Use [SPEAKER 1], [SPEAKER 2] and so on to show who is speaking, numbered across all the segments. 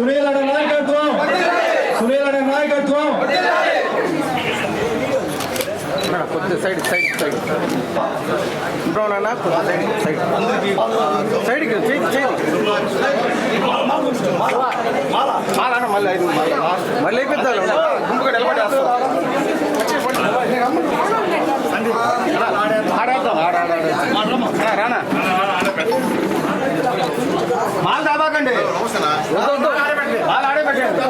[SPEAKER 1] సునీల్ అనే నాయకత్వం, సునీల్ అనే నాయకత్వం.
[SPEAKER 2] కొద్ది సైడ్ సైడ్ సైడ్ బ్రౌన్ అన్న కొద్ది సైడ్ సైడ్ సైడ్కి మాలన్న మళ్ళీ ఐదు మళ్ళీ అయిపోతారు గుంపుగా నిలబడేస్తాం. ఆడేద్దాం రానా మాల్ దాబాకండి మాల్ ఆడే పెట్టండి.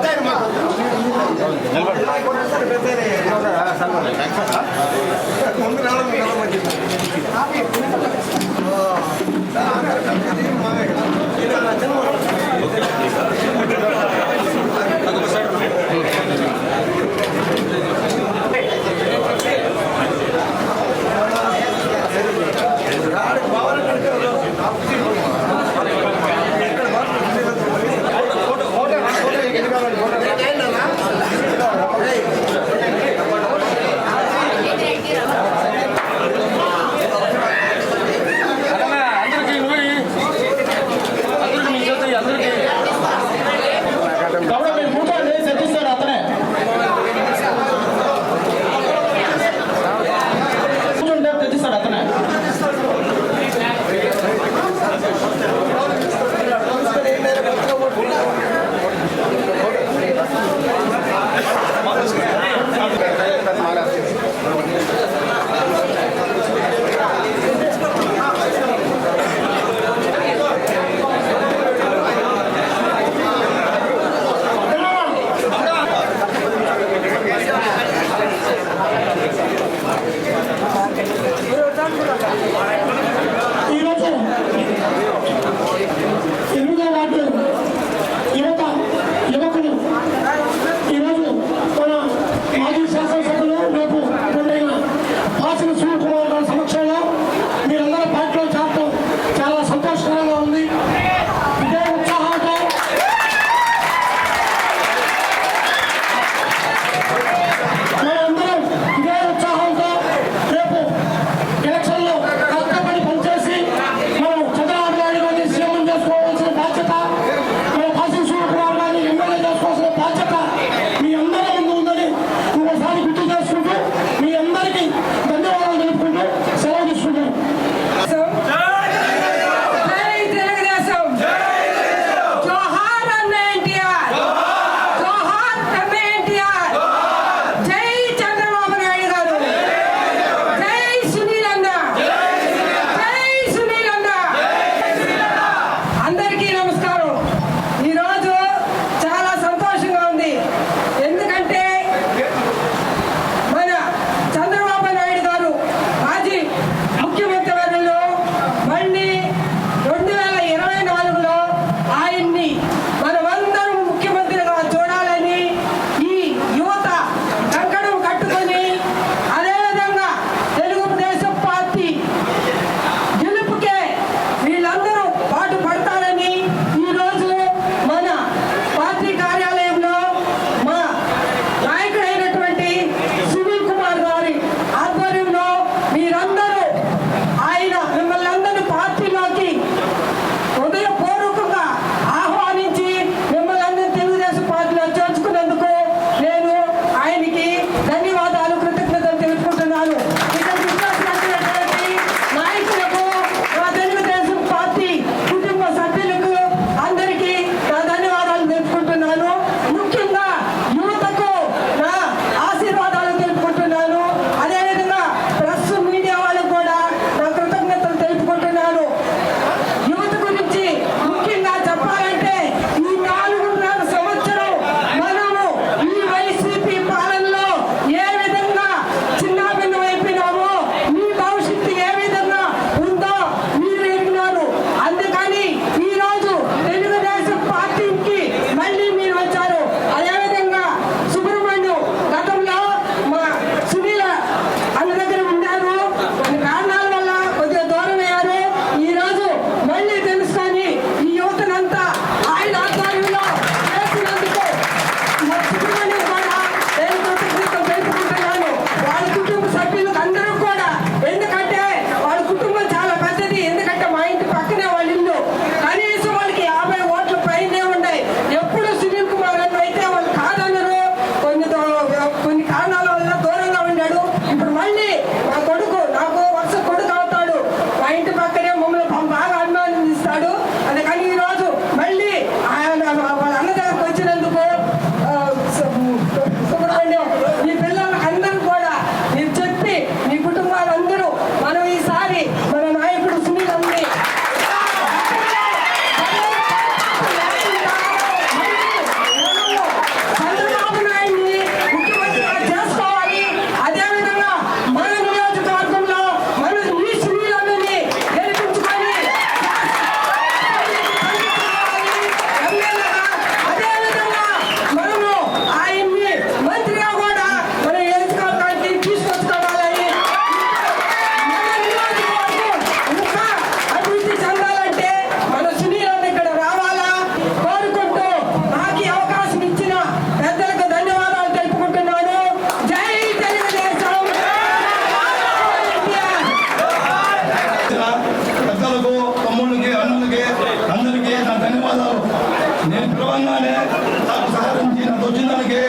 [SPEAKER 3] నాకు సహకరించి నాకు వచ్చిన దానికి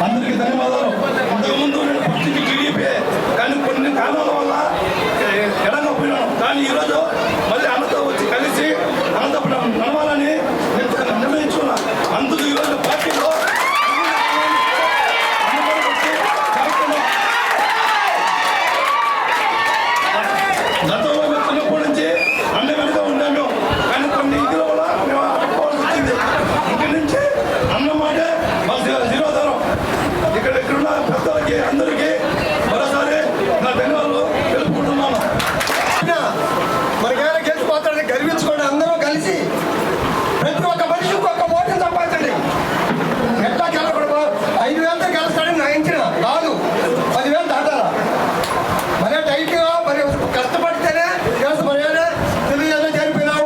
[SPEAKER 3] అందరికీ ధన్యవాదాలు. ఇంతకుముందు నేను పుట్టింది టీడీపీ, కానీ కొన్ని కారణాల వల్ల ఎడంగా పోయినాను. కానీ ఈరోజు మళ్ళీ అన్నతో వచ్చి కలిసి అనంతపురం నడవాలని నిర్ణయించుకున్నా. అందుకు ఈరోజు పార్టీలో గతంలో మేము చిన్నప్పటి నుంచి అన్న వెనుక ఉన్నాము. కానీ కొన్ని ఇదిలో కూడా మేము అడుక్కోవాల్సి వచ్చింది. ఇంటి నుంచి అన్నమాటే మాకు జీరోధారం. ఇక్కడున్న పెద్దలకి అందరికీ మరోసారి నా ధన్యవాదాలు తెలుపుకుంటున్నాను.
[SPEAKER 4] మనకేమైనా గెలిచిపోతాడని గర్వించుకోండి. అందరూ కలిసి ప్రతి ఒక్క మనిషి ఒక్క ఓటుని సంపాదించండి. ఎట్లా గెలకూడదు 5,000తో గెలుస్తాడని నా ఇంచిన కాదు, 10,000 దాటాలా. మరే టైట్గా మరి కష్టపడితేనే గెలుసు. మరి తెలియదు జరిపినాం,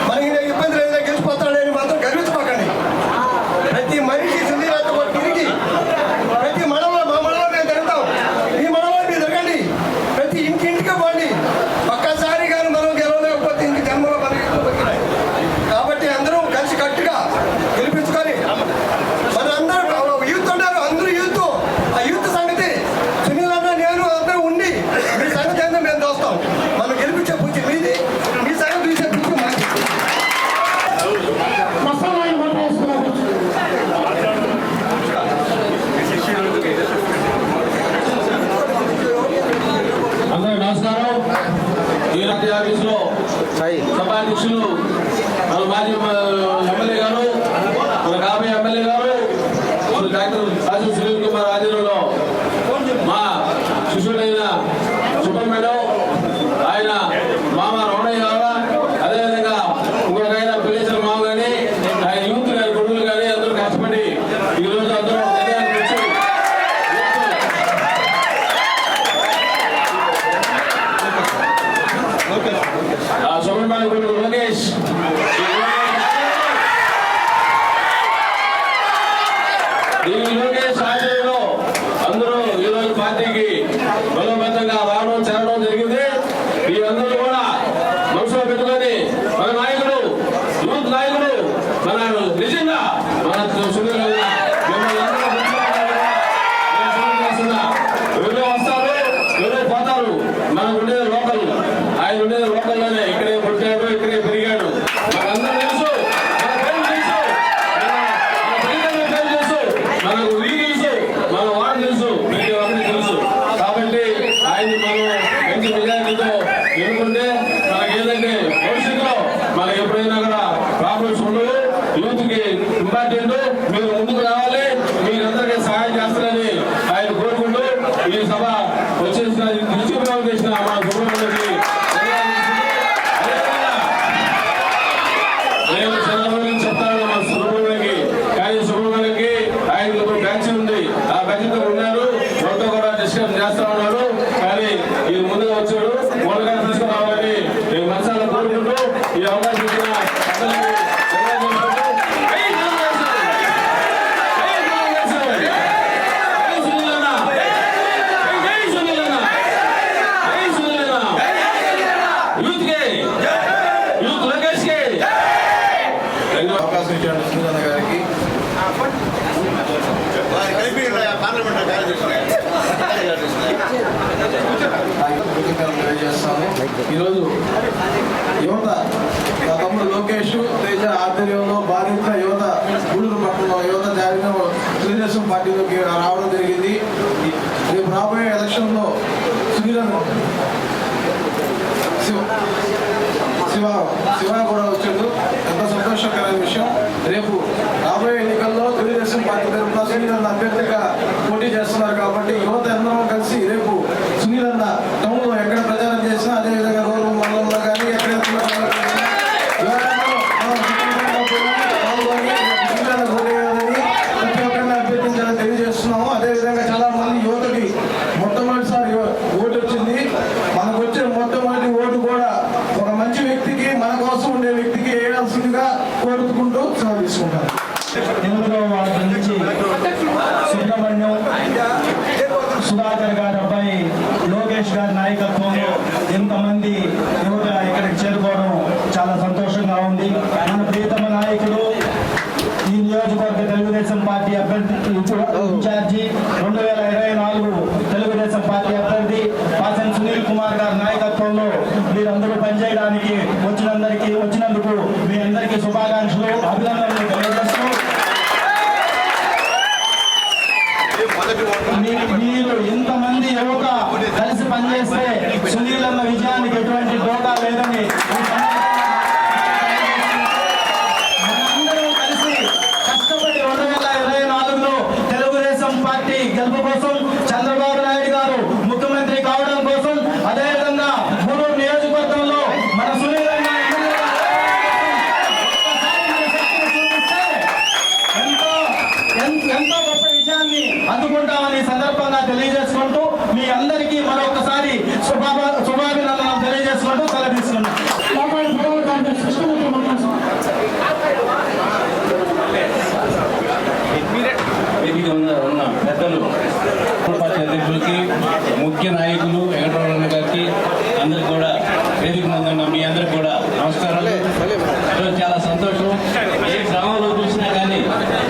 [SPEAKER 4] మనకి ఇబ్బంది లేదు గెలిచిపోతాడని మాత్రం గర్వించుకోకండి. ప్రతి మనిషి సునీలతో తిరిగి ప్రతి మనలో మా మనలో మేము తిరుగుతాం, మీ మనలో మీరు తిరగండి. ప్రతి ఇంటింటికి పోండి. ఒక్కసారి కానీ మనం గెలవలేకపోతే ఇంక జన్మలో మనకి కాబట్టి అందరూ కలిసి కట్టుగా గెలిపించుకొని మన అందరూ యూత్ ఉన్నారు. అందరూ యూత్, ఆ యూత్ సంగతి సునీల్ అన్న నేను అందరూ ఉండి మీ సంగతి ఏందో మేము దోస్తాం. మనం గెలిపించే పూచి మీది, మీ సంగతి చూసే పూచి మాది.
[SPEAKER 1] అందరూ నమస్కారం. ఈ రాత్రి ఆఫీసులో సభాధ్యక్షులు మన మాజీ ఎమ్మెల్యే గారు, మన కాబోయే ఎమ్మెల్యే గారు డాక్టర్ రాజు సునీల్ కుమార్ ఆధ్వర్యంలో మా శిష్యుడైన సుబ్రహ్మణ్యం, ఆయన మామ రమణయ్య గారు, అదేవిధంగా ఇంకొక ఆయన పిల్లేశ్వర మామ కానీ, ఆయన యూత్ కానీ కొడుకులు కానీ అందరూ కష్టపడి ఈరోజు అందరూ నిర్ణయానికి వచ్చి సుబ్రహ్మణ్యం కొడుకు లోకేష్ ఆధ్వర్యంలో అందరూ ఈరోజు పార్టీకి బలోపేతంగా రావడం చేరడం జరిగింది. ఈ అందరూ కూడా మనసులో పెట్టుకొని మన నాయకుడు, యూత్ నాయకుడు, మన నిజంగా మన సునీల్ ఎవరో వస్తారు, ఎవరో పోతారు. మనకు ఉండేది లోకల్, ఆయన ఉండేది లోకల్లోనే. ఇక్కడే పుట్టాడు, ఇక్కడే పెరిగాడు. మనకందరూ తెలుసు, మన పేరు తెలుసు, మన తల్లిదండ్రుల పేరు తెలుసు, మనకు వీధి తెలుసు, మన వాడు తెలుసు, ప్రతి ఒక్కరికి తెలుసు. కాబట్టి ఆయన్ని మనం మంచి మెజారిటీతో ఎన్నుకుంటే మనకి ఏదంటే భవిష్యత్తులో మనకి ఎప్పుడైనా కూడా ప్రాబ్లమ్స్ ఉండవు. యూత్కి ఇంపార్టెంట్, మీరు ముందుకు రావాలి, మీరందరికీ సహాయం చేస్తారని ఆయన కోరుకుంటూ ఈ సభ వచ్చేసిన దృష్టిలో చేసిన మా సుబ్రహ్మణ్యకి నేను చంద్రబాబు చెప్తాను. మా సుబ్రహ్మణ్యకి కానీ సుబ్రహ్మణ్యకి ఆయనకు ఒక బ్యాచ్ ఉంది, ఆ బ్యాచ్తో ఉన్నారు, వాళ్ళతో కూడా డిస్కస్ చేస్తా ఉన్నారు. కానీ ఇది ముందుగా వచ్చాడు, వాళ్ళగా తీసుకురావాలని నేను మనసారా కోరుకుంటూ ఈ అవకాశం ఇచ్చిన అందరికీ
[SPEAKER 2] అవకాశం ఇచ్చాడు సునీల్ అన్న గారికి. తెలియజేస్తాను. ఈరోజు యువత నా తమ్ముడు లోకేష్ తేజ ఆధ్వర్యంలో బాధిత యువత గూడూరు పట్టణంలో యువత జాతీయ తెలుగుదేశం పార్టీలోకి రావడం జరిగింది. రేపు రాబోయే ఎలక్షన్లో సునీల్ శివ కూడా వచ్చాడు. ఎంతో సంతోషకరమైన విషయం. రేపు రాబోయే ఎన్నికల్లో తెలుగుదేశం పార్టీ తరఫున సునీల్ అన్న అభ్యర్థిగా పోటీ చేస్తున్నారు. కాబట్టి యువత అందరం కలిసి రేపు సునీల్ అన్న టౌన్లో ఎక్కడ ప్రచారం చేసినా, అదేవిధంగా రోడ్డు మండలంలో కానీ ఎక్కడ ప్రతి ఒక్కరిని అభ్యర్థించాలని తెలియజేస్తున్నాము. అదేవిధంగా చాలా మంది యువతకి మొట్టమొదటిసారి ఓటు వచ్చింది. మనకు వచ్చే మొట్టమొదటి ఓటు కూడా ఒక మంచి వ్యక్తికి, మన కోసం ఉండే వ్యక్తికి వేయాల్సిందిగా కోరుకుంటూ సెలవు తీసుకుంటాను.
[SPEAKER 1] వార్డు నుంచి సుబ్రహ్మణ్యం
[SPEAKER 5] నియోజకవర్గ తెలుగుదేశం పార్టీ అభ్యర్థి ఇన్ఛార్జి 2024 తెలుగుదేశం పార్టీ అభ్యర్థి పాసన్ సునీల్ కుమార్ గారి నాయకత్వంలో మీరందరూ పనిచేయడానికి వచ్చినందుకు మీ అందరికీ శుభాకాంక్షలు, అభినందనలు తెలియజేస్తూ మీరు ఇంతమంది యువత కలిసి పనిచేస్తే సునీల్ అన్న విజయానికి ఎటువంటి డోకా లేదని మనందరం కలిసి కష్టపడి 2024లో తెలుగుదేశం పార్టీ గెలుపు కోసం చంద్రబాబు నాయుడు గారు ముఖ్యమంత్రి కావడం కోసం, అదేవిధంగా గూడూరు నియోజకవర్గంలో మన సునీల్ అన్న ఎంతో గొప్ప విజయాన్ని అందుకుంటామని సందర్భంగా తెలియజేసుకుంటూ మీ అందరికీ మరొకసారి శుభాభినందనలు తెలియజేసుకుంటూ సెలవు తీసుకున్నాం.
[SPEAKER 1] వేదిక ఉన్న పెద్దలు పార్టీ అధ్యక్షులకి, ముఖ్య నాయకులు వెంకటరమణ గారికి, అందరికి కూడా వేదిక ముందున్న మీ అందరికి కూడా నమస్కారాలు. ఈరోజు చాలా సంతోషం. ఏ గ్రామంలో చూసినా కానీ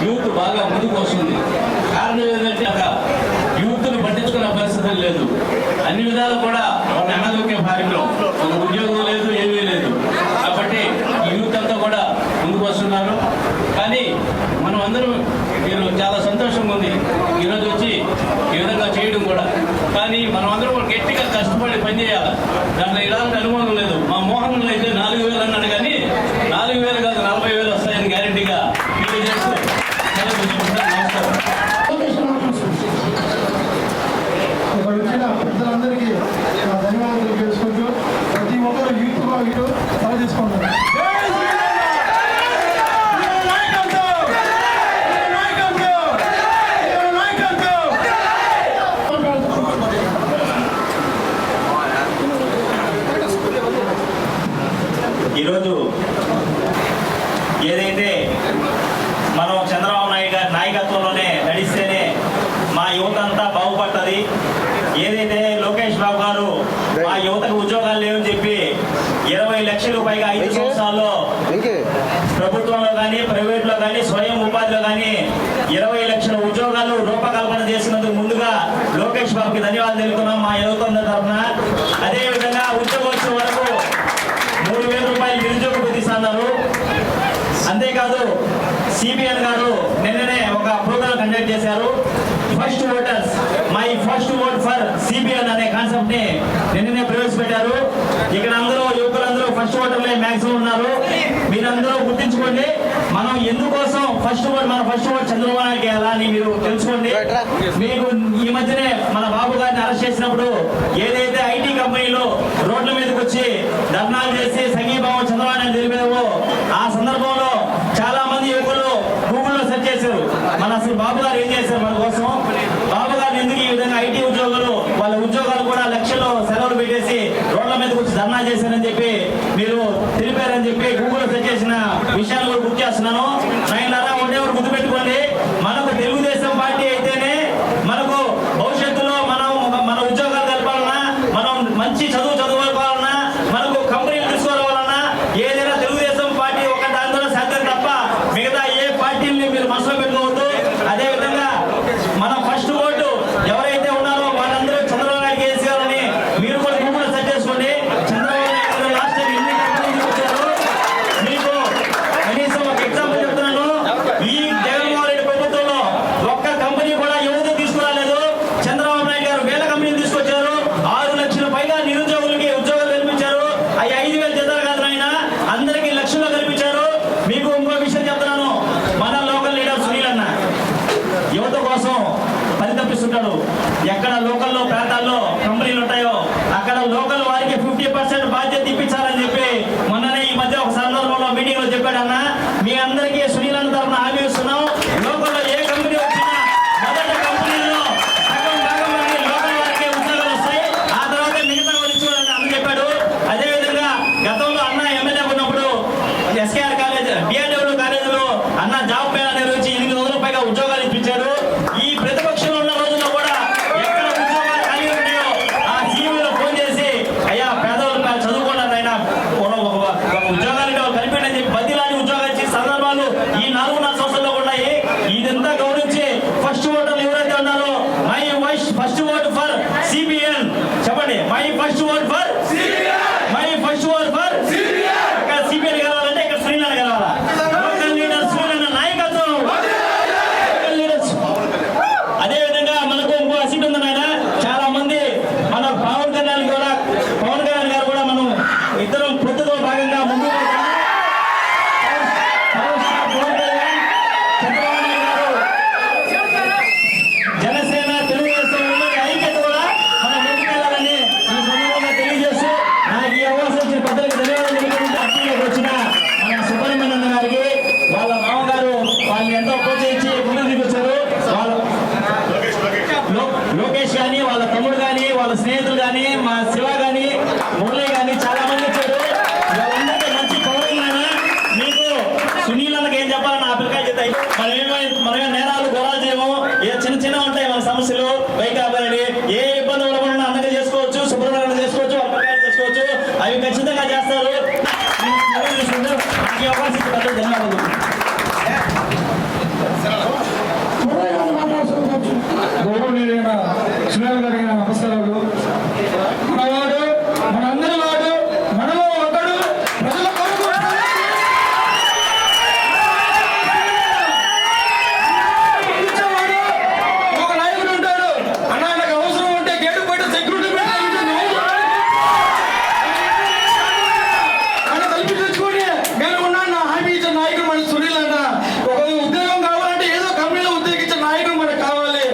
[SPEAKER 1] యూత్ బాగా ముందుకు వస్తుంది. కారణం ఏంటంటే అక్కడ యూత్ను పట్టించుకునే పరిస్థితి లేదు. అన్ని విధాలు కూడా ఒక అనారోగ్య భార్యలో ఒక ఉద్యోగం లేదు, ఏమీ లేదు. కాబట్టి యూత్ అంతా కూడా ముందుకు వస్తున్నారు. కానీ మనం అందరం చాలా సంతోషంగా ఉంది ఈరోజు వచ్చి ఈ విధంగా చేయడం కూడా. కానీ మనం అందరం కూడా గట్టిగా కష్టపడి పనిచేయాలి. దాంట్లో ఇలాంటి అనుమానం లేదు. మా మోహన్లో అయితే 4,000 అన్నాడు, కానీ 4,000 కాదు 40,000 వస్తాయని గ్యారెంటీగా తెలియజేస్తూ నమస్కారం.
[SPEAKER 2] ఇక్కడ వచ్చిన పెద్దలందరికీ ధన్యవాదాలు తెలుసుకుంటూ ప్రతి ఒక్కరు యూత్ సెలవు తీసుకుంటారు.
[SPEAKER 6] ఈరోజు ఏదైతే మనం చంద్రబాబు నాయుడు గారి నాయకత్వంలోనే నడిస్తేనే మా యువత అంతా బాగుపడుతుంది. ఏదైతే లోకేష్ బాబు గారు మా యువతకు ఉద్యోగాలు లేవని చెప్పి 20 లక్షలు పైగా 5 సంవత్సరాల్లో ప్రభుత్వంలో కానీ ప్రైవేట్లో కానీ స్వయం ఉపాధిలో కానీ 20 లక్షల ఉద్యోగాలు రూపకల్పన చేసినందుకు ముందుగా లోకేష్ బాబుకి ధన్యవాదాలు తెలుపుతున్నాం మా యువత తరఫున. అదేవిధంగా ఉద్యోగోత్సవం వరకు 3,000 రూపాయలు నిరుద్యోగ ప్రతిస్తున్నారు. అంతేకాదు సిబిఎన్ గారు నిన్ననే ఒక ప్రోగ్రామ్ కండక్ట్ చేశారు. First voters my first vote for CBN అనే కాన్సెప్ట్ ని నిన్ననే ప్రవేశపెట్టారు. ఇక్కడ అందరూ యువకులందరూ ఫస్ట్ ఓటర్లే మ్యాక్సిమం ఉన్నారు. మీరందరూ గుర్తించుకోండి, మనం ఎందుకోసం మన ఫస్ట్ ఓట్ చంద్రబాబు నాయుడుకి ఎలా అని మీరు తెలుసుకోండి. మీకు ఈ మధ్యనే మన బాబు గారిని అరెస్ట్ చేసినప్పుడు ఏదైతే ఐటీ కంపెనీలు రోడ్ల మీదకి వచ్చి ధర్నాలు చేసి సంఘీభావం చంద్రబాబు నాయుడు తెలిపారో ఆ సందర్భంలో చాలా మంది యువకులు గూగుల్లో సెర్చ్ చేశారు, మన అసలు బాబు గారు ఏం చేశారు మన కోసం, బాబు గారిని ఎందుకు ఈ విధంగా ఐటీ ఉద్యోగులు వాళ్ళ ఉద్యోగాలు కూడా లక్షలు సెలవులు పెట్టేసి రోడ్ల మీదకి వచ్చి ధర్నా చేశారని చెప్పి మీరు తెలిపారని చెప్పి గూగుల్లో సెర్చ్ చేసిన విషయాన్ని కూడా గుర్తు చేస్తున్నాను. నాయనలారా ఒకటే ఒకటి గుర్తుపెట్టుకోండి, మనకు తెలుగుదేశం పార్టీ అయితేనే మనకు భవిష్యత్తులో మన ఉద్యోగాలు కలపాలన్నా, మనం మంచి చదువుకోవాలన్నా, మనకు కంపెనీలు తీసుకోవాలన్నా ఏదైనా తెలుగుదేశం పార్టీ ఒక దాంతో సాధ్యం తప్ప మిగతా ఏ పార్టీని మీరు మనసులో పెట్టుకోవద్దు. అదేవిధంగా మన ఫస్ట్ ఓటు ఎవరైతే ఉన్నారో వాళ్ళందరూ చంద్రబాబు నాయుడు వేసేయాలని మీరు కూడా గూగుల్లో సెర్చ్ చేసుకోండి. చంద్రబాబు నాయుడు లాస్ట్ టైం ఎన్ని కంపెనీలు వచ్చారు మీకు కనీసం ఒక ఎగ్జాంపుల్ చెప్తున్నాను. ఈ జగన్మోహన్ రెడ్డి ప్రభుత్వంలో ఒక్క కంపెనీ కూడా యువత తీసుకురాలేదు. చంద్రబాబు నాయుడు గారు 1000 కంపెనీలు తీసుకొచ్చారు. 6 లక్షల పైగా నిరుద్యోగులకి ఉద్యోగాలు కల్పించారు. అవి 5,000 జీతాలు కాదు ఆయన, అందరికీ లక్షల్లో కల్పించారు. మీకు ఇంకో విషయం చెప్తున్నాను, మన లోకల్ లీడర్ సునీల్ అన్న యువత కోసం పరితపిస్తుంటాడు. ఎక్కడ లోకల్లో ప్రాంతాల్లో కంపెనీలు ఉంటాయో అక్కడ లోకల్ వారికి 50% బాధ్యత ఇప్పించాలని చెప్పి మొన్ననే ఈ మధ్య ఒక సందర్భంలో మీటింగ్ లో చెప్పాడన్న. మీ అందరికీ సునీల్ అన్న తరఫున హామీ ఇస్తున్నాం, లోకల్లో ఏ కంపెనీ వచ్చినా మొదటి కంపెనీలో సగం భాగం మంది లోకల్ వారికి ఉద్యోగాలు వస్తాయి, ఆ తర్వాత మిగతా వాళ్ళు ఇచ్చుకోవాలని అన్న చెప్పాడు. అదేవిధంగా గతంలో అన్న ఎమ్మెల్యే ఉన్నప్పుడు ఎస్కేఆర్ కాలేజ్ బిఆర్డబ్ల్యూ కాలేజీలో అన్న జాబ్ మేళా నిర్వహించి 800 పైగా ఉద్యోగాలు ఇప్పించారు. ఈ ప్రతిపక్షంలో ఉన్న రోజుల్లో కూడా ఎక్కడ ఉద్యోగాలు ఖాళీ ఉన్నాయో ఆ సీఎంలో ఫోన్ చేసి అయ్యా పేదవాళ్ళు చదువుకున్నారు ఆయన ఉద్యోగాలు కల్పించని చెప్పి 10 లాంటి ఉద్యోగాలు ఇచ్చే సందర్భాలు ఈ 4.5 సంవత్సరాల్లో కూడా ఇదంతా గౌరవించి ఫస్ట్ ఓటర్లు ఎవరైతే ఉన్నారో my first vote for CPN చెప్పండి. My first vote for my first vote for ఇక్కడ సిపిఎన్ గెలవాలంటే ఇక్కడ శ్రీనాథ్ గెలవాలా. లోకల్ లీడర్ శ్రీనాథ్ నాయకత్వం. లోకల్ లీడర్స్ అదే విధంగా మనకు ఇంకో సీట్ ఉంది నాయన. చాలా మంది మన పవన్ కళ్యాణ్ గారు కూడా మనం ఇద్దరం పొత్తుతో భాగంగా ముందుకు జనసేన తెలుగుదేశం ఐక్యత కూడా మనం ముందుకెళ్ళాలని ఈ సందర్భంగా తెలియజేస్తూ నాకు ఈ అవకాశం ఇచ్చిన పెద్దలకు ధన్యవాదాలు తెలుపుకుంటూ అప్పటికి వచ్చిన మన సుబ్రహ్మణ్యం గారికి వాళ్ళ మామగారు వాళ్ళని ఎంతో ప్రోత్సహించి ముందుకు తీసుకొచ్చారు. వాళ్ళ లోకేష్ కానీ వాళ్ళ తమ్ముడు కానీ వాళ్ళ స్నేహితులు కానీ మా శివ కానీ మురళి కానీ చాలా మంది వచ్చారు. వాళ్ళందరికీ మంచి పౌరులైనా మీకు సునీల్ అన్నకి ఏం చెప్పాలని నా అభిప్రాయం చెప్తాయి. మనమే నేరాలు గొడవలు చేయము. ఏ చిన్న చిన్న ఉంటాయి మన సమస్యలు బైక్ ఆపాలని ఏ ఇబ్బంది ఉండకుండా అందరికీ చేసుకోవచ్చు. శుభ్రంగా చేసుకోవచ్చు, అభిప్రాయాలు చేసుకోవచ్చు. అవి ఖచ్చితంగా చేస్తారు. నాకు ఈ అవకాశం ఇచ్చిన ధన్యవాదాలు.
[SPEAKER 2] గౌరవనీయులైన సునీల్ గారికి నమస్కారాలు. మనవాడు మనందరి వాడు మనలో ఒకడు ప్రజల కొరకు ఇచ్చేవాడు. ఒక నాయకుడు ఉంటాడు. అన్న నాకు అవసరం ఉంటే గేటు బయట సెక్యూరిటీ అని కలిపి తెచ్చుకొని నేను ఉన్నాను నా హామీ ఇచ్చిన నాయకుడు మన సునీల్ అన్న. ఒక ఉద్యోగం కావాలంటే ఏదో కంపెనీలో ఉద్యోగించిన నాయకుడు మనకు కావాలి.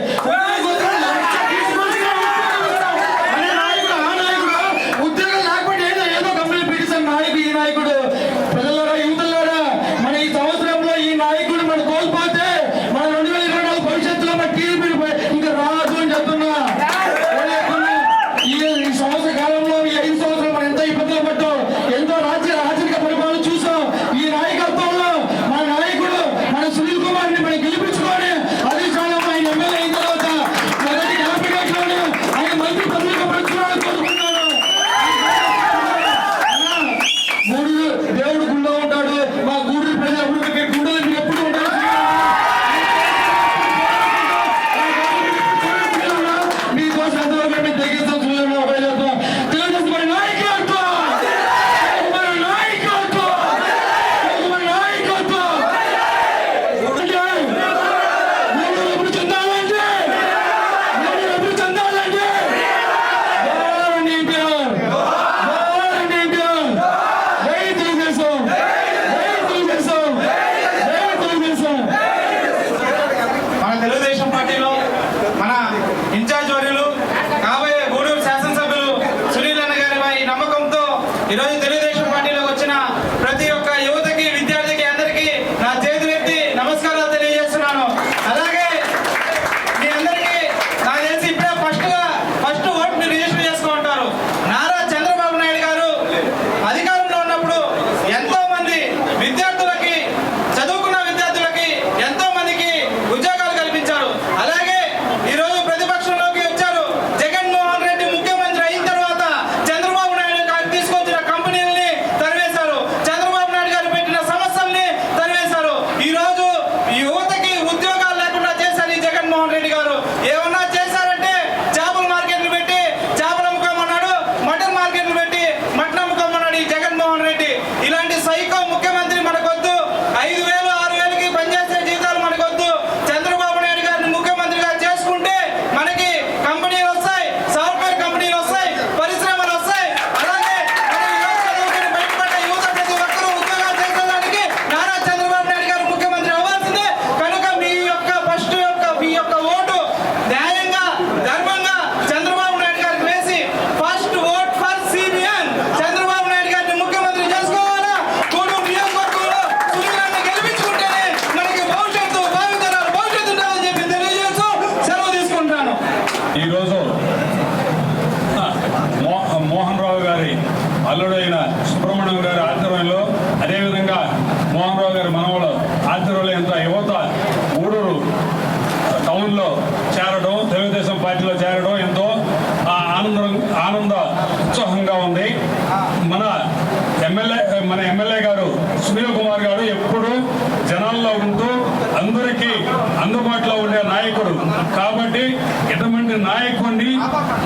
[SPEAKER 7] అందుబాటులో ఉండే నాయకుడు. కాబట్టి ఇటువంటి నాయకుడిని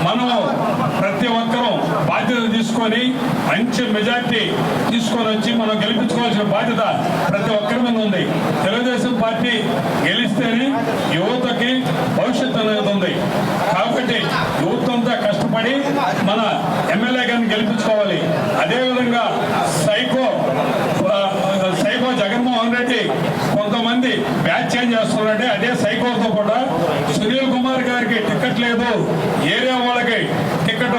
[SPEAKER 7] మనం ప్రతి ఒక్కరూ బాధ్యత తీసుకొని మంచి మెజార్టీ తీసుకొని వచ్చి మనం గెలిపించుకోవాల్సిన బాధ్యత ప్రతి ఒక్కరి మీద ఉంది. తెలుగుదేశం పార్టీ గెలిస్తేనే యువతకి భవిష్యత్తు అనేది ఉంది. కాబట్టి యువత అంతా కష్టపడి మన ఎమ్మెల్యే గారిని గెలిపించుకోవాలి. అదేవిధంగా సైకో జగన్మోహన్ రెడ్డి కొంతమంది బ్యాచ్ చేంజ్ చేస్తున్నారంటే అదే సైకోతో కూడా సునీల్ కుమార్ గారికి టికెట్ లేదు, ఏరియా వాళ్ళకి టికెట్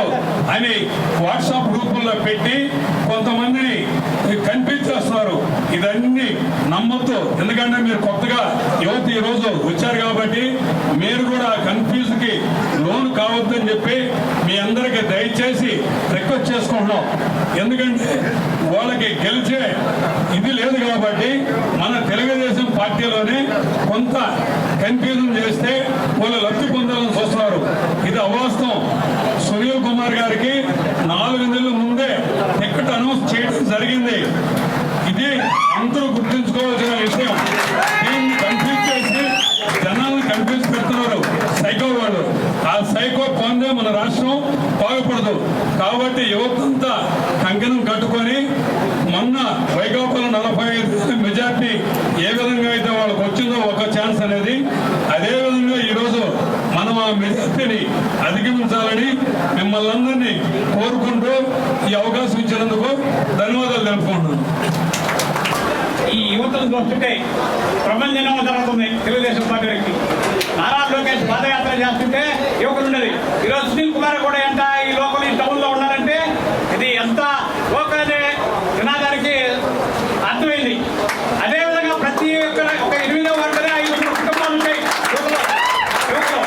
[SPEAKER 7] అని వాట్సాప్ గ్రూపుల్లో పెట్టి కొంతమందిని కన్ఫ్యూజ్ చేస్తున్నారు. ఇదన్నీ నమ్మొద్దు. ఎందుకంటే మీరు కొత్తగా యువత ఈరోజు వచ్చారు కాబట్టి మీరు కూడా కన్ఫ్యూజ్ కి లోన్ కావద్దని చెప్పి మీ అందరికి దయచేసి రిక్వెస్ట్ చేసుకుంటున్నాం. ఎందుకంటే వాళ్ళకి గెలిచే ఇది లేదు కాబట్టి మన తెలుగుదేశం పార్టీలోనే కొంత కన్ఫ్యూజన్ చేస్తే వాళ్ళు లబ్ధి పొందాలని చూస్తున్నారు. ఇది అవాస్తవం. సునీల్ కుమార్ గారికి 4 నెలల ముందే టికెట్ అనౌన్స్ చేయడం జరిగింది. ఇది అందరూ గుర్తుంచుకోవాల్సిన విషయం. దీన్ని కన్ఫ్యూజ్ చేసి జనాలను కన్ఫ్యూజ్ పెడుతున్నారు సైకో వాళ్ళు. ఆ సైకో పొందే మన రాష్ట్రం బాగుపడదు. కాబట్టి యువతంతా కంకణం కట్టుకొని మొన్న వైకాపాలో 45 మెజార్టీ ఏ విధంగా అయితే వాళ్ళకి వచ్చిందో ఒక ఛాన్స్ అనేది, అదేవిధంగా ఈరోజు మనం ఆ మెజార్టీని అధిగమించాలని మిమ్మల్ని అందరినీ కోరుకుంటూ ఈ అవకాశం ఇచ్చినందుకు ధన్యవాదాలు తెలుపుకుంటున్నాను.
[SPEAKER 8] ఈ యువతను చూస్తుంటే ప్రపంచం జరుగుతుంది. తెలుగుదేశం పార్టీకి నారా లోకేష్ పాదయాత్ర చేస్తుంటే యువకులు ఉండేది. ఈరోజు సునీల్ కుమార్ కూడా ఎంత ఈ లోకల్ ఈ టౌన్ లో ఉన్నారంటే ఇది ఎంత లోకల్ అనే నినాదానికి అర్థమైంది. అదేవిధంగా ప్రతి ఒక్కరు ఒక 8వ వార్డునే 5 కుటుంబాలు ఉంటాయి యువకులు.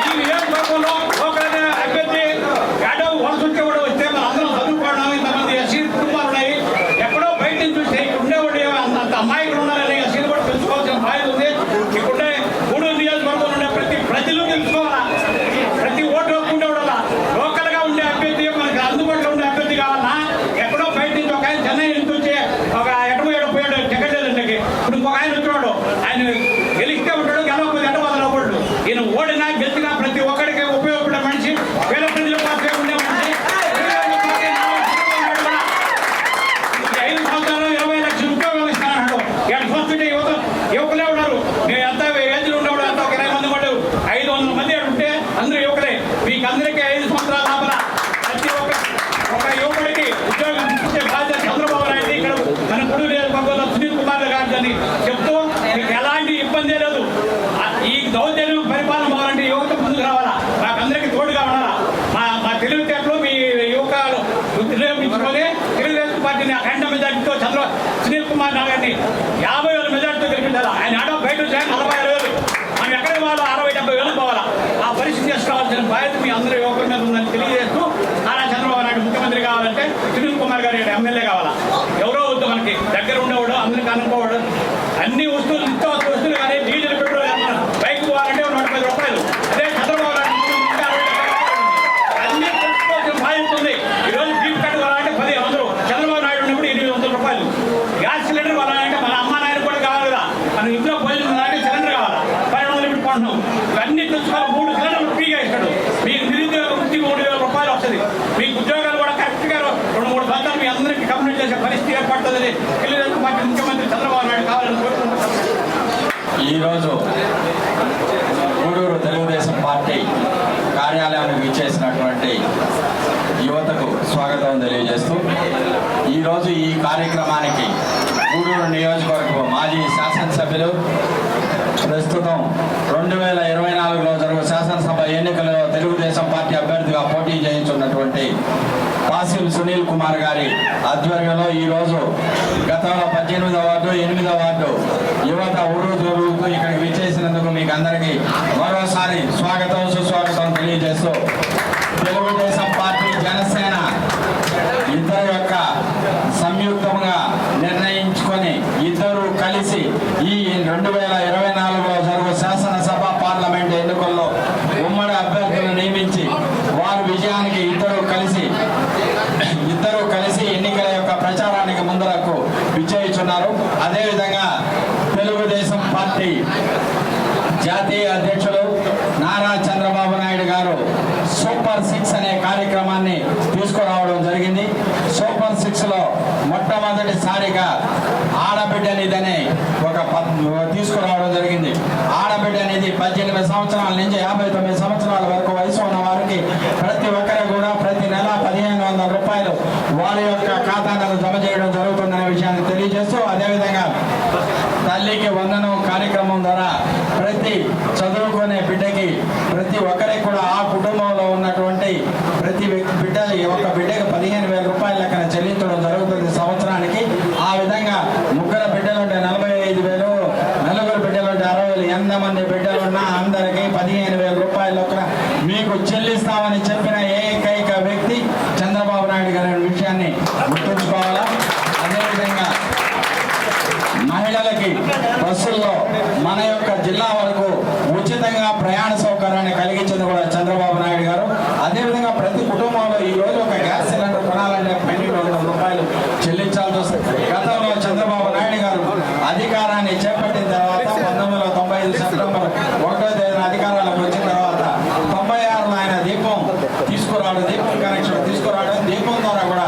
[SPEAKER 8] ఈ నియోజకవర్గంలో లోకల్ అనే అభ్యర్థి యాదవ్ వలస కూడా వస్తే మన అందరం చదువుకోవడం ఇంతమంది ఎస్సీ కుటుంబాలు ఉన్నాయి. ఎక్కడో బయట నుంచి చూస్తే ఇక్కడ ఉండేవాడు అంత అమ్మాయిలు ఉన్నారని ఎస్సీలు కూడా తెలుసుకోవాల్సిన బాధ్యత ఉంది. ఇక్కడే 3 నియోజకవర్గంలో ఉండే ప్రతి ప్రజలు తెలుసుకోవాలా. ప్రతి ఓటు ఉండేవాళ్ళ లోకల్ గా ఉండే అభ్యర్థి మనకి అందుబాటులో ఉండే అభ్యర్థి కావాలన్నా ఎక్కడో బయట నుంచి ఒక ఆయన చెన్నై నుంచి వచ్చి ఒక ఎడపోయాడు టికెట్ లేదండి. ఇప్పుడు ఇంకొక ఆయన వచ్చినాడు, ఆయన గెలిస్తే ఉంటాడు, గెలవకపోతే ఎడవదల ఒకడు. ఈయన ఓడినా గెలిచినా ప్రతి ఒక్కడికి ఉపయోగపడే మనిషి, పేద ప్రజల కోసం ఉండే మనిషి. 5 సంవత్సరాలు 20 లక్షల ఉద్యోగాలు ఇస్తానన్నాడు. 7 సంవత్సరాలు యువకులే ఉన్నారు. నేను ఎంత ఏజ్లు ఉండేవాడు అంత ఒక 20 మంది పడ్డారు. 500 మంది ఉంటే అందరూ యువకులే. మీకు అందరికీ 5 సంవత్సరాల లోపల ప్రతి ఒక యువకుడికి ఉద్యోగం ఇచ్చే బాధ్యత చంద్రబాబు నాయుడు ఇక్కడ మన గుడి నియోజకవర్గంలో సునీల్ కుమార్ గారు అని చెప్తూ మీకు ఎలాంటి ఇబ్బంది లేదు. ఈ దౌర్జన్యం పరిపాలన పోవాలంటే యువత ముందుకు రావాలా, మాకందరికీ తోడుగా ఉండాలా. మా తెలివితేటలు మీ యువకులు వినియోగించుకొని తెలుగుదేశం పార్టీని అఖండ మెజార్టీతో సునీల్ కుమార్ గారిని 50,000 మెజార్టీతో గెలిపించాలా. ఆయన ఆడ బయట 40,000 మనం ఎక్కడ పోవాలో 60-70,000 పోవాలా. ఆ పరిస్థితి చేసుకోవాల్సిన బాధ్యత మీ అందరూ యువకుల మీద ఉందని తెలియజేస్తూ నారా చంద్రబాబు నాయుడు ముఖ్యమంత్రి కావాలంటే సునీల్ కుమార్ గారి ఎమ్మెల్యే కావాలా. ఎవరో వద్దు, మనకి దగ్గర ఉండేవాడు, అందరికి అనుకోవాడు. అన్ని వస్తువులు నిత్యావసర వస్తువులు కానీ డీజిల్ పెట్రోల్ బైక్ పోవాలంటే 110 రూపాయలు. అదే చంద్రబాబు నాయుడు అన్ని తెలుసుకోవాల్సిన బాధ్యత ఉంది. ఈరోజు బీప్ కార్డు కావాలంటే 1,000. చంద్రబాబు నాయుడు ఉన్నప్పుడు 800 రూపాయలు. గ్యాస్ సిలిండర్ కావాలంటే మన అమ్మ నాయన కూడా కావాలి కదా. మన ఇంట్లో భోజనం అంటే సిలిండర్ కావాలా, 1200 పెట్టుకుంటున్నాం. ఇవన్నీ తెలుసుకోవాలి. 3 సిలిండర్లు ఫ్రీగా ఇస్తాడు. మీకు నిరుద్యోగ వృత్తికి 3,000 రూపాయలు వస్తుంది. మీకు ఉద్యోగాలు కూడా కరెక్ట్గా 2-3 సంవత్సరాలు మీ అందరికీ కంప్లీట్ చేసే పరిస్థితి ఏర్పడుతుందని తెలుగుదేశం పార్టీ ముఖ్యమంత్రి చంద్రబాబు నాయుడు కావాలని కోరుకుంటున్నాం.
[SPEAKER 9] ఈరోజు గూడూరు తెలుగుదేశం పార్టీ కార్యాలయానికి విచ్చేసినటువంటి యువతకు స్వాగతం తెలియజేస్తూ ఈరోజు ఈ కార్యక్రమానికి గూడూరు నియోజకవర్గం మాజీ శాసనసభ్యులు, ప్రస్తుతం 2024లో జరుగు శాసనసభ ఎన్నికలలో తెలుగుదేశం పార్టీ అభ్యర్థిగా పోటీ చేయించున్నటువంటి పాసిం సునీల్ కుమార్ గారి ఆధ్వర్యంలో ఈరోజు గతంలో 18వ వార్డు 8వ వార్డు యువత ఊరుతూ ఇక్కడికి విచ్చేసినందుకు మీకు అందరికీ మరోసారి స్వాగతం సుస్వాగతం తెలియజేస్తూ తెలుగుదేశం పార్టీ జనసేన ఇద్దరు యొక్క సంయుక్తంగా నిర్ణయించుకొని ఇద్దరు కలిసి ఈ 2024లో జరుగు శాసనసభ పార్లమెంట్ ఎన్నికల్లో ఉమ్మడి అభ్యర్థులను నియమించి వారి విజయానికి ఇద్దరు కలిసి ఎన్నికల యొక్క ప్రచారానికి ముందరకు విచ్చేయుచున్నారు. అదేవిధంగా తెలుగుదేశం పార్టీ జాతీయ అధ్యక్షులు నారా చంద్రబాబు నాయుడు గారు సూపర్ 6 అనే కార్యక్రమాన్ని తీసుకురావడం జరిగింది. సూపర్ 6లో మొట్టమొదటిసారిగా ఆడబిడ్డ నిధి అనే తీసుకురావడం జరిగింది. ఆడబిడ్డ నిధి 18 సంవత్సరాల నుంచి 59 సంవత్సరాల వరకు వయసు ఉన్న వారికి ప్రతి ఒక్కరు కూడా ప్రతి నెల 1500 రూపాయలు వారి యొక్క ఖాతాలను జమ చేయడం జరుగుతుందనే విషయాన్ని తెలియజేస్తూ, అదేవిధంగా తల్లికి వందనం కార్యక్రమం ద్వారా ప్రతి చదువుకునే బిడ్డకి ప్రతి ఒక్కరికి కూడా ఆ కుటుంబంలో ఉన్నటువంటి ప్రతి బిడ్డ ఒక బిడ్డకి 15,000 రూపాయల లెక్కన చెల్లించడం జరుగుతుంది సంవత్సరానికి. ఆ విధంగా ముగ్గురు బిడ్డలుంటే 45,000, నలుగురు బిడ్డలుంటే 60,000, ఎంతమంది బిడ్డలున్నా అందరికీ 15,000 రూపాయల లెక్కన మీకు చెల్లిస్తామని చెప్పిన ఏకైక వ్యక్తి చంద్రబాబు నాయుడు గారి విషయాన్ని గుర్తుంచుకోవాలా. అదేవిధంగా మహిళలకి బస్సుల్లో మన యొక్క జిల్లా వరకు ఉచితంగా ప్రయాణ సౌకర్యాన్ని కలిగించింది కూడా చంద్రబాబు నాయుడు గారు. అదేవిధంగా ప్రతి కుటుంబంలో ఈ రోజు ఒక గ్యాస్ సిలిండర్ కొనాలంటే 1,200 రూపాయలు చెల్లించాల్సి వస్తుంది. గతంలో చంద్రబాబు నాయుడు గారు అధికారాన్ని చేపట్టిన తర్వాత 1995 సెప్టెంబర్ 1వ తేదీన అధికారాలకు వచ్చిన తర్వాత 96లో ఆయన దీపం తీసుకురావడం, దీపం కనెక్షన్ తీసుకురావడం, దీపం ద్వారా కూడా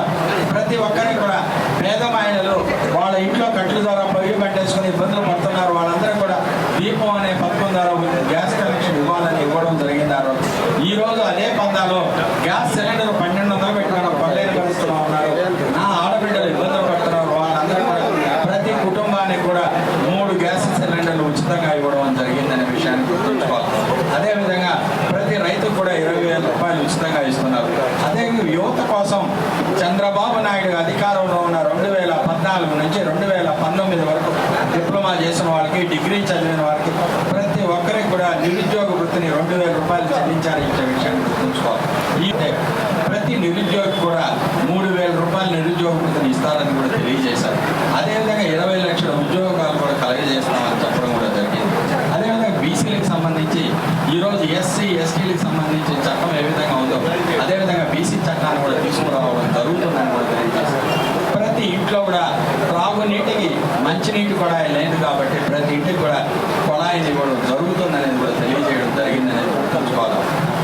[SPEAKER 9] ప్రతి ఒక్కరికి కూడా పేద మహిళలు వాళ్ళ ఇంట్లో కట్టెల ద్వారా పొయ్యి పట్టేసుకుని ఇబ్బందులు పడుతున్నారు. వాళ్ళందరూ కూడా దీపం అనే పథకం ద్వారా గ్యాస్ కనెక్షన్ ఇవ్వాలని ఇవ్వడం జరిగింది. ఈ రోజు అదే పందాలో గ్యాస్ సిలిండర్ 1,200 పెట్టుకున్న పల్లెలు కలుస్తూ ఉన్నారు. నా ఆడబిడ్డలు ఇబ్బందులు పడుతున్నారు. వాళ్ళందరూ కూడా ప్రతి కుటుంబానికి కూడా 3 గ్యాస్ సిలిండర్లు ఉచితంగా ఇవ్వడం జరిగిందనే విషయాన్ని గుర్తుంచుకోవాలి. అదేవిధంగా ప్రతి రైతుకు కూడా 20,000 రూపాయలు ఉచితంగా ఇస్తున్నారు. అదే యువత కోసం చంద్రబాబు నాయుడు అధికారంలో ఉన్న 2014 నుంచి 2019 వరకు డిప్లొమా చేసిన వాళ్ళకి, డిగ్రీ చదివిన వారికి ప్రతి ఒక్కరికి కూడా నిరుద్యోగ వృత్తిని 2,000 రూపాయలు చెల్లించారు. ఇచ్చే విషయాన్ని గుర్తుంచుకోవాలి. ప్రతి నిరుద్యోగి కూడా 3,000 రూపాయలు నిరుద్యోగ వృత్తిని ఇస్తారని కూడా తెలియజేశారు. అదేవిధంగా 20 లక్షల ఉద్యోగాలు కూడా కలగజేస్తామని చెప్పడం కూడా జరిగింది. అదేవిధంగా బీసీలకు సంబంధించి ఈరోజు ఎస్సీ ఎస్టీలకు సంబంధించి చట్టం ఏ విధంగా ఉందో అదేవిధంగా బీసీ చట్టాన్ని కూడా తీసుకురావడం జరుగుతుందని కూడా తెలియజేశారు. ప్రతి ఇంట్లో కూడా త్రాగునీటికి మంచినీటి కొడాయి లేదు కాబట్టి ప్రతి ఇంటికి కూడా కొడాయిని ఇవ్వడం జరుగుతుందనేది కూడా తెలియజేయడం జరిగిందనేది గుర్తుంచుకోవాలి.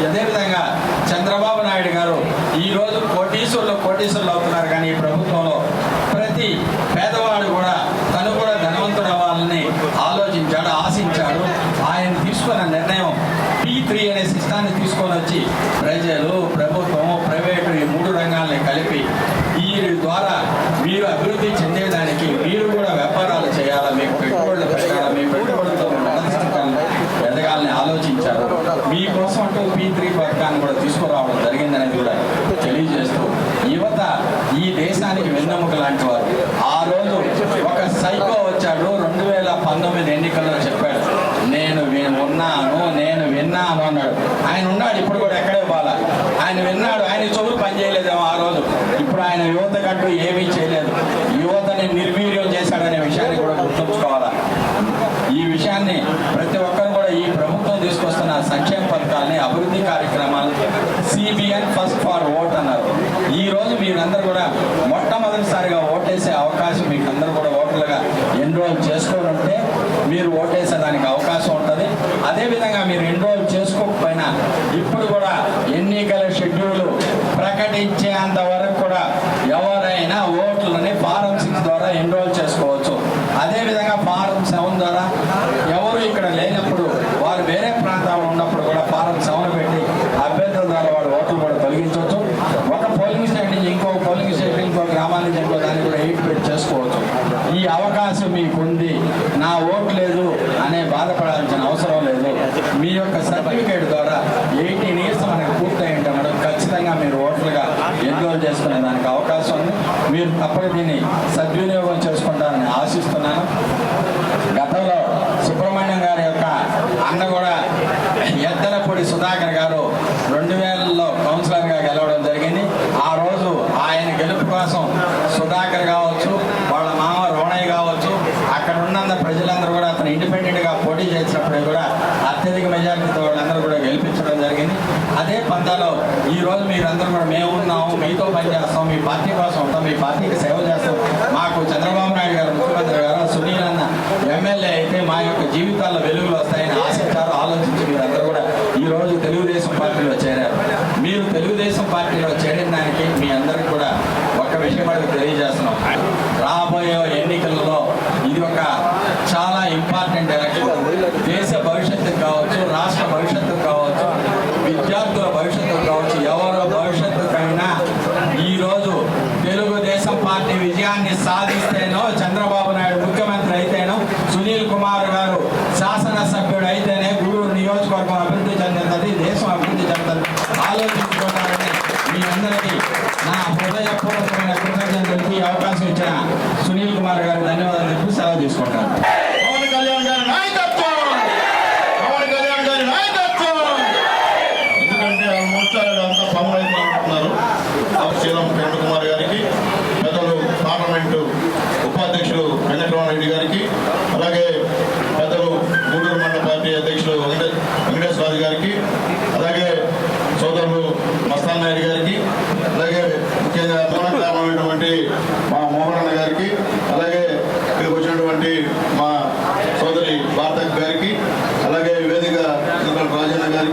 [SPEAKER 9] అదేవిధంగా చంద్రబాబు నాయుడు గారు ఈరోజు కోటీశ్వరులు అవుతున్నారు, కానీ ఈ ప్రభుత్వంలో ప్రతి పేదవాడు కూడా తను కూడా ధనవంతుడు అవ్వాలని ఆశించాడు. ఆయన తీసుకున్న నిర్ణయం P3 అనే సిస్టాన్ని తీసుకొని వచ్చి ప్రజలు, ప్రభుత్వం, ప్రైవేటు ఈ 3 రంగాల్ని కలిపి ఈ ద్వారా మీరు అభివృద్ధి చెందేదానికి మీరు కూడా వ్యాపారాలు చేయాలా, మీకు పెట్టుబడులు పెట్టాలా, మీ పెట్టుబడులతో ఎదగాలని ఆలోచించారు. మీకోసం అంటూ P3 పథకాన్ని కూడా తీసుకురావడం జరిగిందనేది కూడా తెలియజేస్తూ, యువత ఈ దేశానికి వెన్నెముక లాంటి వారు. ఆ రోజు ఒక సైకో వచ్చాడు 2019 ఎన్నికల్లో చెప్పాడు, నేను విన్నాను అన్నాడు. ఆయన ఉన్నాడు, ఇప్పుడు కూడా ఎక్కడే పోలా. ఆయన విన్నాడు, ఆయన చెవులు పనిచేయలేదేమో ఆ రోజు. ఇప్పుడు ఆయన యువతకంటూ ఏమీ చేయలేదు, యువతని నిర్వీర్యం చేశాడనే విషయాన్ని కూడా గుర్తుంచుకోవాలా. ఈ విషయాన్ని ప్రతి ఒక్కరు కూడా ఈ ప్రభుత్వం తీసుకొస్తున్న సంక్షేమ పథకాలని, అభివృద్ధి కార్యక్రమాలు CBN ఫస్ట్ ఫార్ ఓట్ అన్నారు. ఈ రోజు మీరందరూ కూడా మొట్టమొదటిసారిగా ఓటేసే అవకాశం మీకు అందరూ కూడా ఓటర్లుగా ఎన్రోల్ చేసుకొని ఉంటే మీరు ఓటేసేదానికి అవకాశం ఉంటుంది. అదేవిధంగా మీరు ఎన్రోల్ చేసుకోకపోయినా ఇప్పుడు కూడా ఎన్నికల షెడ్యూల్ ప్రకటించేంత వరకు కూడా ఎవరైనా ఓట్లని ఫారం 6 ద్వారా ఎన్రోల్ చేసుకోవచ్చు. అదేవిధంగా ఫారం 7 ద్వారా ఎవరు ఇక్కడ లేనప్పుడు వారు వేరే ప్రాంతాల్లో ఉన్నప్పుడు కూడా ఫారం 7 పెట్టి అభ్యర్థుల ద్వారా వాడు ఓట్లు కూడా తొలగించవచ్చు. ఒక పోలింగ్ స్టేషన్ నుంచి ఇంకో పోలింగ్ స్టేషన్, ఇంకో గ్రామాల నుంచి ఇంకో దాన్ని కూడా 8 పెట్టి చేసుకోవచ్చు. ఈ అవకాశం మీకుంది. నా ఓటు లేదు అనే బాధపడాల్సిన అవసరం లేదు. మీ యొక్క సర్టిఫికేట్ ద్వారా 18 years మనకు పూర్తయి ఉంటాడు, ఖచ్చితంగా మీరు ఓట్లుగా ఎన్రోల్ చేసుకునే దానికి అవకాశం ఉంది. మీరు తప్పక దీన్ని సద్వినియోగం చేసుకుంటారని ఆశిస్తున్నాను. గతంలో సుబ్రహ్మణ్యం గారి యొక్క అన్న కూడా ఎద్దలపూడి సుధాకర్ గారు 2000లో కౌన్సిలర్గా గెలవడం జరిగింది. ఆ రోజు ఆయన గెలుపు కోసం సుధాకర్ కావచ్చు, వాళ్ళ మామ రోణయ్య కావచ్చు, అక్కడ ఉన్న ప్రజలందరూ కూడా అతను ఇండిపెండెంట్గా పోటీ చేసినప్పుడు కూడా అత్యధిక మెజారిటీతో వాళ్ళందరూ కూడా గెలిపించడం జరిగింది. అదే పంతాలో ఈరోజు మీరందరూ కూడా మేము ఉన్నాము, మీతో పనిచేస్తాం, మీ పార్టీ కోసం ఉంటాం, మీ పార్టీకి సేవ చేస్తాం. మాకు చంద్రబాబు నాయుడు గారు ముఖ్యమంత్రి గారు, సునీల్ అన్న ఎమ్మెల్యే అయితే మా యొక్క జీవితాల్లో వెలుగులు వస్తాయని ఆశించారు.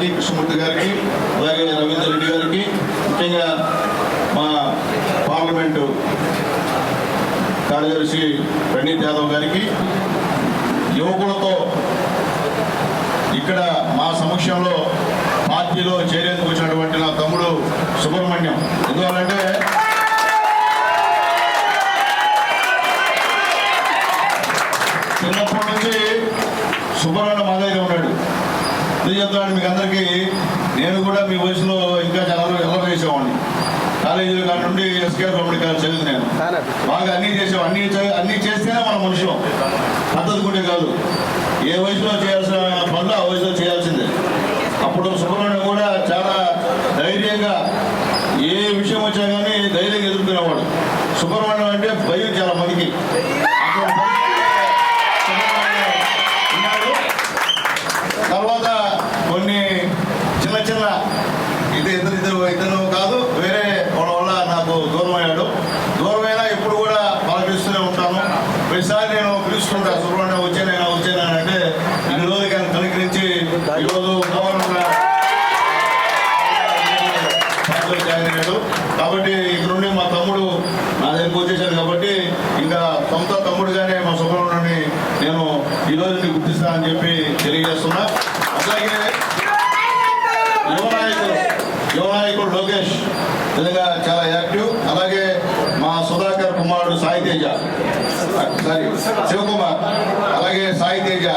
[SPEAKER 10] మురళీ కృష్ణమూర్తి గారికి, అలాగే రవీందర్ రెడ్డి గారికి, ముఖ్యంగా మా పార్లమెంటు కార్యదర్శి ప్రణీత్ యాదవ్ గారికి, యువకులతో ఇక్కడ మా సమక్షంలో పార్టీలో చేరేందుకు వచ్చినటువంటి నా తమ్ముడు సుబ్రహ్మణ్యం. ఎందువల్లంటే చిన్నప్పటి నుంచి సుబ్రహ్మణ్యం మా దగ్గర ఉన్నాడు. ఎందుకు చెప్తాను మీకు అందరికీ, నేను కూడా మీ వయసులో ఇంకా చాలా ఎల్లరి చేసేవాడిని. కాలేజీలో కాడి నుండి ఎస్కేఆర్ గవర్నమెంట్ కాలేజ్ చదివింది నేను. బాగా అన్నీ చేసాం. అన్నీ చేస్తేనే మన మనుషులం, పద్ధతి కూడా కాదు. ఏ వయసులో చేయాల్సిన పనులు ఆ వయసులో చేయాల్సిందే. అప్పుడు సుబ్రహ్మణ్యం కూడా చాలా ధైర్యంగా ఏ విషయం వచ్చా కానీ ధైర్యంగా ఎదుర్కొనేవాడు. సుబ్రహ్మణ్యం అంటే భయం చాలా మందికి. తర్వాత కొన్ని చిన్న చిన్న ఇద్దరు కాదు, వేరే వాళ్ళ వల్ల నాకు దూరమయ్యాడు. దూరమైనా ఇప్పుడు కూడా పలకరిస్తూనే ఉంటాను. ప్రతిసారి నేను పిలుస్తుంటా, సుబ్రహ్మణ్యం వచ్చానైనా అంటే ఇన్ని రోజులు కానీ కనుకరించి ఈరోజు జాయిన్ అయ్యాడు. కాబట్టి ఇక్కడ నుండి మా తమ్ముడు నా దగ్గరికి వచ్చేసాడు. కాబట్టి ఇంకా సొంత తమ్ముడుగానే మా సుబ్రహ్మణ్యాన్ని నేను ఈరోజు గుర్తిస్తానని చెప్పి తెలియజేస్తున్నా. అలాగే యువ నాయకుడు లోకేష్ నిజంగా చాలా యాక్టివ్. అలాగే మా సుధాకర్ కుమారుడు శివకుమార్, అలాగే సాయి తేజ,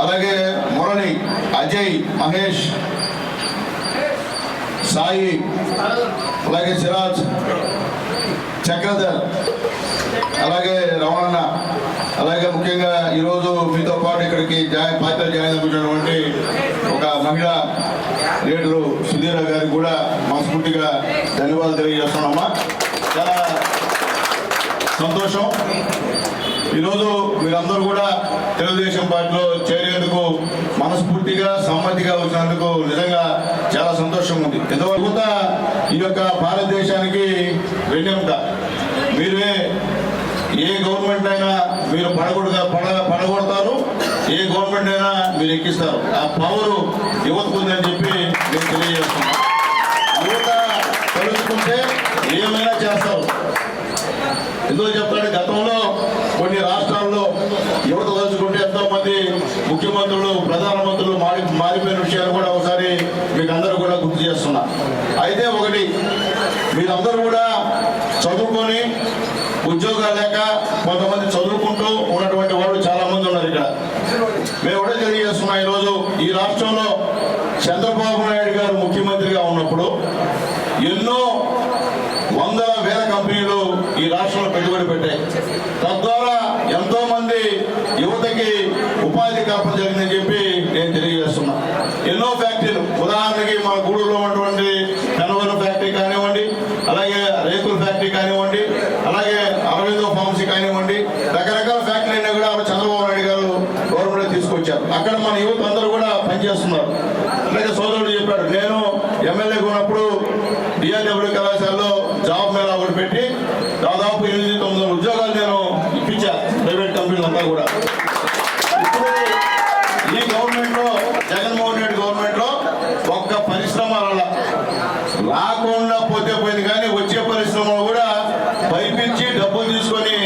[SPEAKER 10] అలాగే మురళి, అజయ్, మహేష్, సాయి, అలాగే సిరాజ్, చక్రధర్, అలాగే రమణ, అలాగే ముఖ్యంగా ఈరోజు మీతో పాటు ఇక్కడికి పార్టీలో జాయిన్ అవుతున్నటువంటి ఒక మహిళా లీడరు సుధీర గారికి కూడా మనస్ఫూర్తిగా ధన్యవాదాలు తెలియజేస్తున్నామా. చాలా సంతోషం. ఈరోజు మీరందరూ కూడా తెలుగుదేశం పార్టీలో చేరేందుకు మనస్ఫూర్తిగా సమ్మతిగా వచ్చినందుకు నిజంగా చాలా సంతోషంగా ఉంది. యువత ఈ యొక్క భారతదేశానికి వెన్నెముక. మీరే ఏ గవర్నమెంట్ అయినా మీరు పడగొడతారు, ఏ గవర్నమెంట్ అయినా మీరు ఎక్కిస్తారు. ఆ పవర్ యువతకు ఉందని చెప్పి నేను తెలియజేస్తున్నాను. యువత తలుచుకుంటే ఏమైనా చేస్తారు. ఎందుకు చెప్తాడు, గతంలో కొన్ని రాష్ట్రాల్లో యువత తలుచుకుంటే ఎంతో మంది ముఖ్యమంత్రులు, ప్రధానమంత్రులు మారిపోయిన విషయాలు కూడా ఒకసారి మీకు అందరూ కూడా గుర్తు చేస్తున్నా. అయితే ఒకటి, మీరందరూ కూడా చదువుకొని ఉద్యోగాలు లేక కొంతమంది చదువుకుంటూ ఉన్నటువంటి వాళ్ళు చాలా మంది ఉన్నారు ఇక్కడ. మేము కూడా తెలియజేస్తున్నాం, ఈరోజు ఈ రాష్ట్రంలో చంద్రబాబు నాయుడు గారు ముఖ్యమంత్రిగా ఉన్నప్పుడు ఎన్నో వందల వేల కంపెనీలు ఈ రాష్ట్రంలో పెట్టుబడి పెట్టాయి. తద్వారా ఎంతో మంది యువతకి ఉపాధి కల్పన జరిగిందని చెప్పి నేను తెలియజేస్తున్నా. ఎన్నో ఫ్యాక్టరీలు, ఉదాహరణకి మన గూడూరులో ఉన్నటువంటి కనవరం ఫ్యాక్టరీ కానివ్వండి, అలాగే రేకుల ఫ్యాక్టరీ కానివ్వండి, అలాగే అరవిందో ఫార్మసీ కానివ్వండి, రకరకాల ఫ్యాక్టరీ అయినా కూడా చంద్రబాబు నాయుడు గారు గవర్నమెంట్ తీసుకొచ్చారు. అక్కడ మన యువత అందరూ కూడా పనిచేస్తున్నారు. అలాగే సోదరుడు చెప్పాడు, నేను ఎమ్మెల్యేగా ఉన్నప్పుడు డిఆర్డబ్ల్యూ కళాశాలలో జాబ్ మేళా ఒకటి పెట్టి దాదాపు 800-900 ఉద్యోగాలు నేను ఇప్పించా ప్రైవేట్ కంపెనీలు అంతా కూడా. ఇప్పుడు ఈ గవర్నమెంట్ లో, జగన్మోహన్ రెడ్డి గవర్నమెంట్ లో ఒక్క పరిశ్రమ రాకుండా పోయింది. కానీ వచ్చే పరిశ్రమలు కూడా పైపించి డబ్బులు తీసుకొని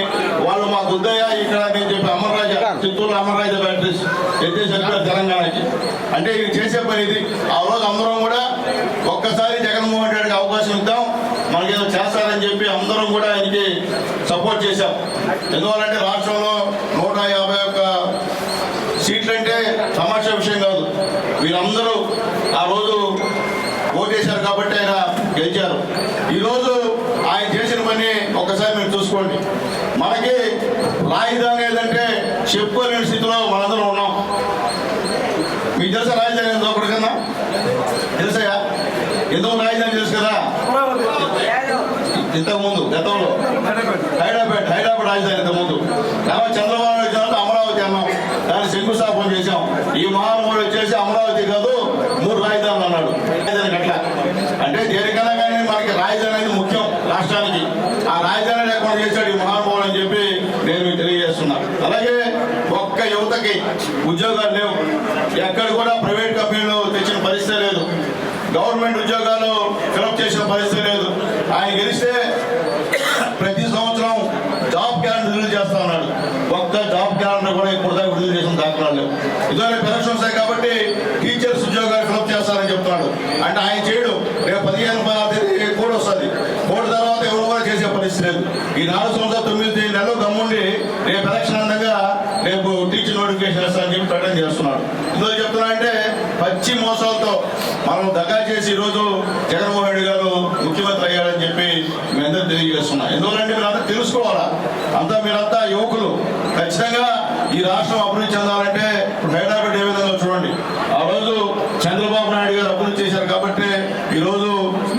[SPEAKER 10] వాళ్ళు మాకు ఉదయ ఇక్కడ నేను చెప్పి అమర్రాజా, చిత్తూరు అమర్రాజా బ్యాటరీస్ ఎత్తేసారు తెలంగాణకి. అంటే ఇది చేసే పని ఇది. ఆ రోజు అందరం కూడా ఒక్కసారి జగన్మోహన్ రెడ్డికి అవకాశం ఇద్దాం, మనకేదో చేస్తారని చెప్పి అందరం కూడా ఆయనకి సపోర్ట్ చేశాం. ఎందువల్లంటే రాష్ట్రంలో 151 సీట్లు అంటే తమాషా విషయం కాదు. వీరందరూ ఆ రోజు ఓటేశారు కాబట్టి ఆయన గెలిచారు. ఈరోజు ఆయన చేసిన పని ఒక్కసారి మీరు చూసుకోండి. మనకి రాజధాని ఏదంటే చెప్పుకోలేని స్థితిలో మనందరం ఉన్నాం. మీకు తెలుసా రాజధాని ఎంతో ఒకటి కన్నా తెలుసా? ఎందుకు రాజధాని తెలుసు కదా, ఇంతకుముందు గతంలో హైదరాబాద్ రాజధాని ఇంతకుముందు. కాబట్టి చంద్రబాబు నాయుడు వచ్చిన అమరావతి అన్నాం, దాన్ని శంకుస్థాపన చేశాం. ఈ మహానుభావుడు వచ్చేసి అమరావతి కాదు 3 రాజధానులు అన్నాడు. రాజధానికి అట్లా అంటే దేనికైనా కానీ మనకి రాజధాని అనేది ముఖ్యం రాష్ట్రానికి. ఆ రాజధాని లేకుండా చేశాడు ఈ మహానుభావుడు అని చెప్పి నేను మీకు తెలియజేస్తున్నా. అలాగే ఒక్క యువతకి ఉద్యోగాలు లేవు, ఎక్కడ కూడా ప్రైవేట్ కంపెనీలు తెచ్చిన పరిస్థితి లేదు, గవర్నమెంట్ ఉద్యోగాలు ఫిలప్ చేసిన పరిస్థితి లేదు. ఆయన గెలిస్తే ప్రతి సంవత్సరం జాబ్ క్యాలెండర్ రిలీజ్ చేస్తా ఉన్నాడు. ఒక్క జాబ్ క్యాలెండర్ కూడా ఇప్పుడు దాకా విడుదల చేసిన దాఖలాలు లేవు. ఇదివరకు పెన్షన్స్ కాబట్టి టీచర్స్ ఉద్యోగాలు ఫిలప్ చేస్తారని చెప్తున్నాడు. అంటే ఆయన చేయడు. రేపు 15 తేదీ కోడ్ వస్తుంది, కోడ్ తర్వాత ఎవరు కూడా చేసే పరిస్థితి లేదు. ఈ 4 సంవత్సరాలు 9 నెలలు గమ్ముండి రేపు ఎలక్షన్ అందంగా రేపు టీచర్ నోటిఫికేషన్ వేస్తారని చెప్పి ప్రకటన చేస్తున్నాడు. ఇందులో చెప్తున్నా అంటే పచ్చి మోసాలతో మనం దగా చేసి ఈరోజు జగన్మోహన్ రెడ్డి గారు ముఖ్యమంత్రి అయ్యాడని చెప్పి మేమందరూ తెలియజేస్తున్నాం. ఎందుకంటే మీరంతా తెలుసుకోవాలా, అంతా మీరంతా యువకులు. ఖచ్చితంగా ఈ రాష్ట్రం అభివృద్ధి చెందాలంటే హైదరాబాద్ ఏ విధంగా చూడండి. ఆ రోజు చంద్రబాబు నాయుడు గారు అభివృద్ధి చేశారు కాబట్టి ఈరోజు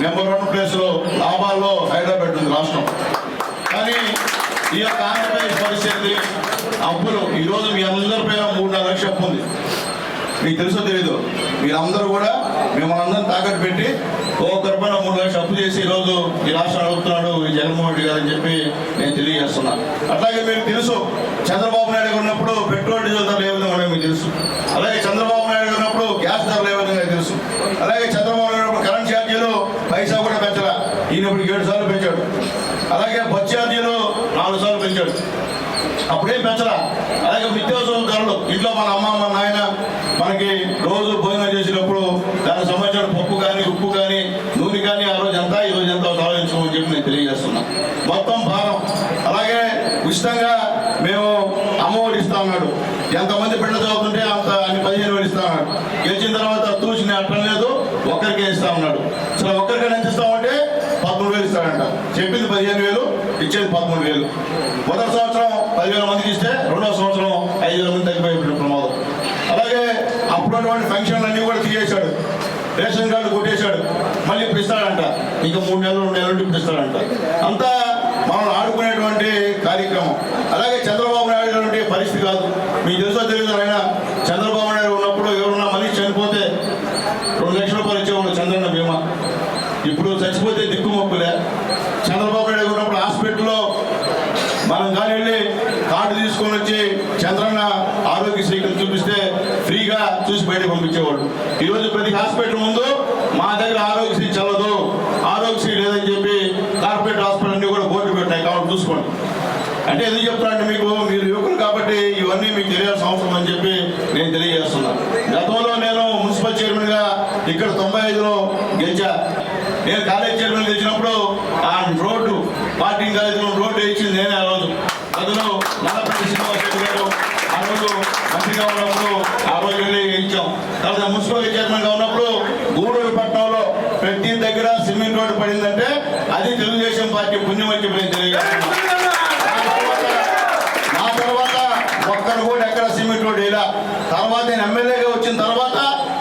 [SPEAKER 10] నెంబర్ 1 ప్లేస్లో లాభాల్లో హైదరాబాద్ ఉంది రాష్ట్రం. కానీ ఈ యొక్క ఆంధ్రప్రదేశ్ పరిస్థితి అప్పులు ఈరోజు మీ అందరి పైన 3-4 లక్షలు అప్పు ఉంది. మీకు తెలుసో తెలీదు, మీరందరూ కూడా మిమ్మల్ని అందరినీ తాకట్టు పెట్టి ఒక్కొక్కరిపైన 3 లక్షలు అప్పు చేసి ఈరోజు ఈ రాష్ట్రం అడుగుతున్నాడు ఈ జగన్మోహన్ రెడ్డి గారు అని చెప్పి నేను తెలియజేస్తున్నాను. అట్లాగే మీకు తెలుసు చంద్రబాబు నాయుడు గారు ఉన్నప్పుడు పెట్రోల్ డీజిల్ ధరలు ఏ విధంగా మీకు తెలుసు. అలాగే చంద్రబాబు నాయుడు గారు ఉన్నప్పుడు గ్యాస్ ధరలు ఏ విధంగా తెలుసు. అలాగే చంద్రబాబు నాయుడు ఉన్నప్పుడు కరెంట్ ఛార్జీలు పైసా కూడా పెంచరా, ఈయన ఇప్పుడు 7 సార్లు పెంచాడు. అలాగే బస్ ఛార్జీలు 4 సార్లు పెంచాడు, అప్పుడేం పెంచరా. అలాగే నిత్యావసర ధరలు ఇంట్లో మన అమ్మ మన నాయన మనకి రోజు భోజనం చేసినప్పుడు దానికి సంబంధించిన పప్పు కానీ ఉప్పు కానీ నూనె కానీ ఆ రోజు ఎంత ఈ రోజు ఎంత ఆలోచించమని చెప్పి నేను తెలియజేస్తున్నా. మొత్తం భారం. అలాగే ఉచితంగా మేము అమ్మఒడి ఇస్తా ఉన్నాడు. ఎంతమంది బిడ్డ చదువుతుంటే అంత అన్ని 15,000 ఇస్తా ఉన్నాడు. గెలిచిన తర్వాత తూచిని అట్టం లేదు, ఒక్కరికే ఇస్తా ఉన్నాడు. అసలు ఒక్కరికైనా ఎంత ఇస్తామంటే 13,000 ఇస్తాడంట. చెప్పింది 15,000, ఇచ్చేది 13,000. మొదటి సంవత్సరం 10,000 మందికి ఇస్తే రెండవ సంవత్సరం 5,000 మంది తగ్గిపోయిన ప్రమాదం. అలాగే అప్పుడున్నటువంటి ఫంక్షన్లు అన్నీ కూడా తీసేశాడు, రేషన్ కార్డు కొట్టేశాడు. మళ్ళీ ఇప్పుడు ఇస్తాడంట, ఇంకా 3 నెలలు 2 నెలలు ఇప్పుడు ఇస్తాడంట. అంతా మనం ఆడుకునేటువంటి కార్యక్రమం. అలాగే చంద్రబాబు నాయుడు గారి పరిస్థితి కాదు, మీకు తెలుసో తెలియదు. ఆయన చంద్రబాబు నాయుడు ఉన్నప్పుడు ఎవరున్నా మనిషి చనిపోతే 2 లక్షల రూపాయలు ఇచ్చేవాడు చంద్రన్న బీమా. ఇప్పుడు చచ్చిపోతే దిక్కుమొక్కులే. చంద్రబాబు నాయుడు ఉన్నప్పుడు హాస్పిటల్లో మనం కానీ వెళ్ళి కార్డు తీసుకొని వచ్చి చంద్రన్న ఆరోగ్యశ్రీకి చూపిస్తే ఫ్రీగా చూసి బయటకు పంపించేవాడు. ఈరోజు ప్రతి హాస్పిటల్ ముందు మా దగ్గర ఆరోగ్యశ్రీ చల్లదు, ఆరోగ్యశ్రీ లేదని చెప్పి కార్పొరేట్ హాస్పిటల్ అన్ని కూడా బోర్డు పెట్టాయి, కాబట్టి చూసుకోండి. అంటే ఎందుకు చెప్తానంటే మీకు మీరు యువకులు కాబట్టి ఇవన్నీ మీకు తెలియాల్సిన అవసరం అని చెప్పి నేను తెలియజేస్తున్నాను. గతంలో నేను మున్సిపల్ చైర్మన్గా ఇక్కడ 95లో గెలిచా. నేను కాలేజ్ చైర్మన్ గెలిచినప్పుడు ఆ రోడ్డు పార్కింగ్ కాలేజీలో రోడ్డు ఇచ్చింది నేనే. ఆ రోజు అందులో నల్లపల్లి శ్రీనివాస్ రెడ్డి గారు ఆ రోజు మంత్రిగా ఉన్నప్పుడు ఆ రోజు వెళ్ళి ఇచ్చాం. తర్వాత మున్సిపల్ చైర్మన్గా ఉన్నప్పుడు గూడూరు పట్టణంలో ప్రతి దగ్గర సిమెంట్ రోడ్డు పడిందంటే అది తెలుగుదేశం పార్టీ పుణ్యం అని చెప్పి తెలియజేస్తున్నాను. నా తర్వాత ఒక్కరు కూడా ఎక్కడ సిమెంట్ రోడ్డు వేయలా. తర్వాత నేను ఎమ్మెల్యేగా వచ్చిన తర్వాత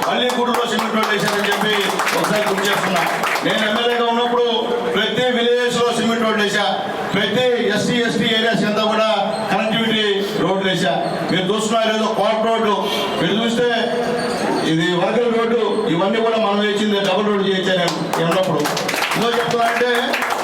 [SPEAKER 10] మళ్ళీ గూడూరులో సిమెంట్ రోడ్డు వేశారని చెప్పి ఒకసారి గుర్తు చేస్తున్నా. నేను ఎమ్మెల్యేగా ఉన్నప్పుడు ప్రతి విలేజ్ లో సిమెంట్ రోడ్లు వేసా, ప్రతి ఎస్సీ ఎస్టీ ఏరియాస్ అంతా కూడా కనెక్టివిటీ రోడ్లు వేసా. మీరు చూస్తున్నారు ఏదో కోట రోడ్డు, మీరు చూస్తే ఇది వర్గల్ రోడ్డు, ఇవన్నీ కూడా మనం వేసింది డబుల్ రోడ్డు చేయించాను ఉన్నప్పుడు. ఇందులో చెప్తున్నా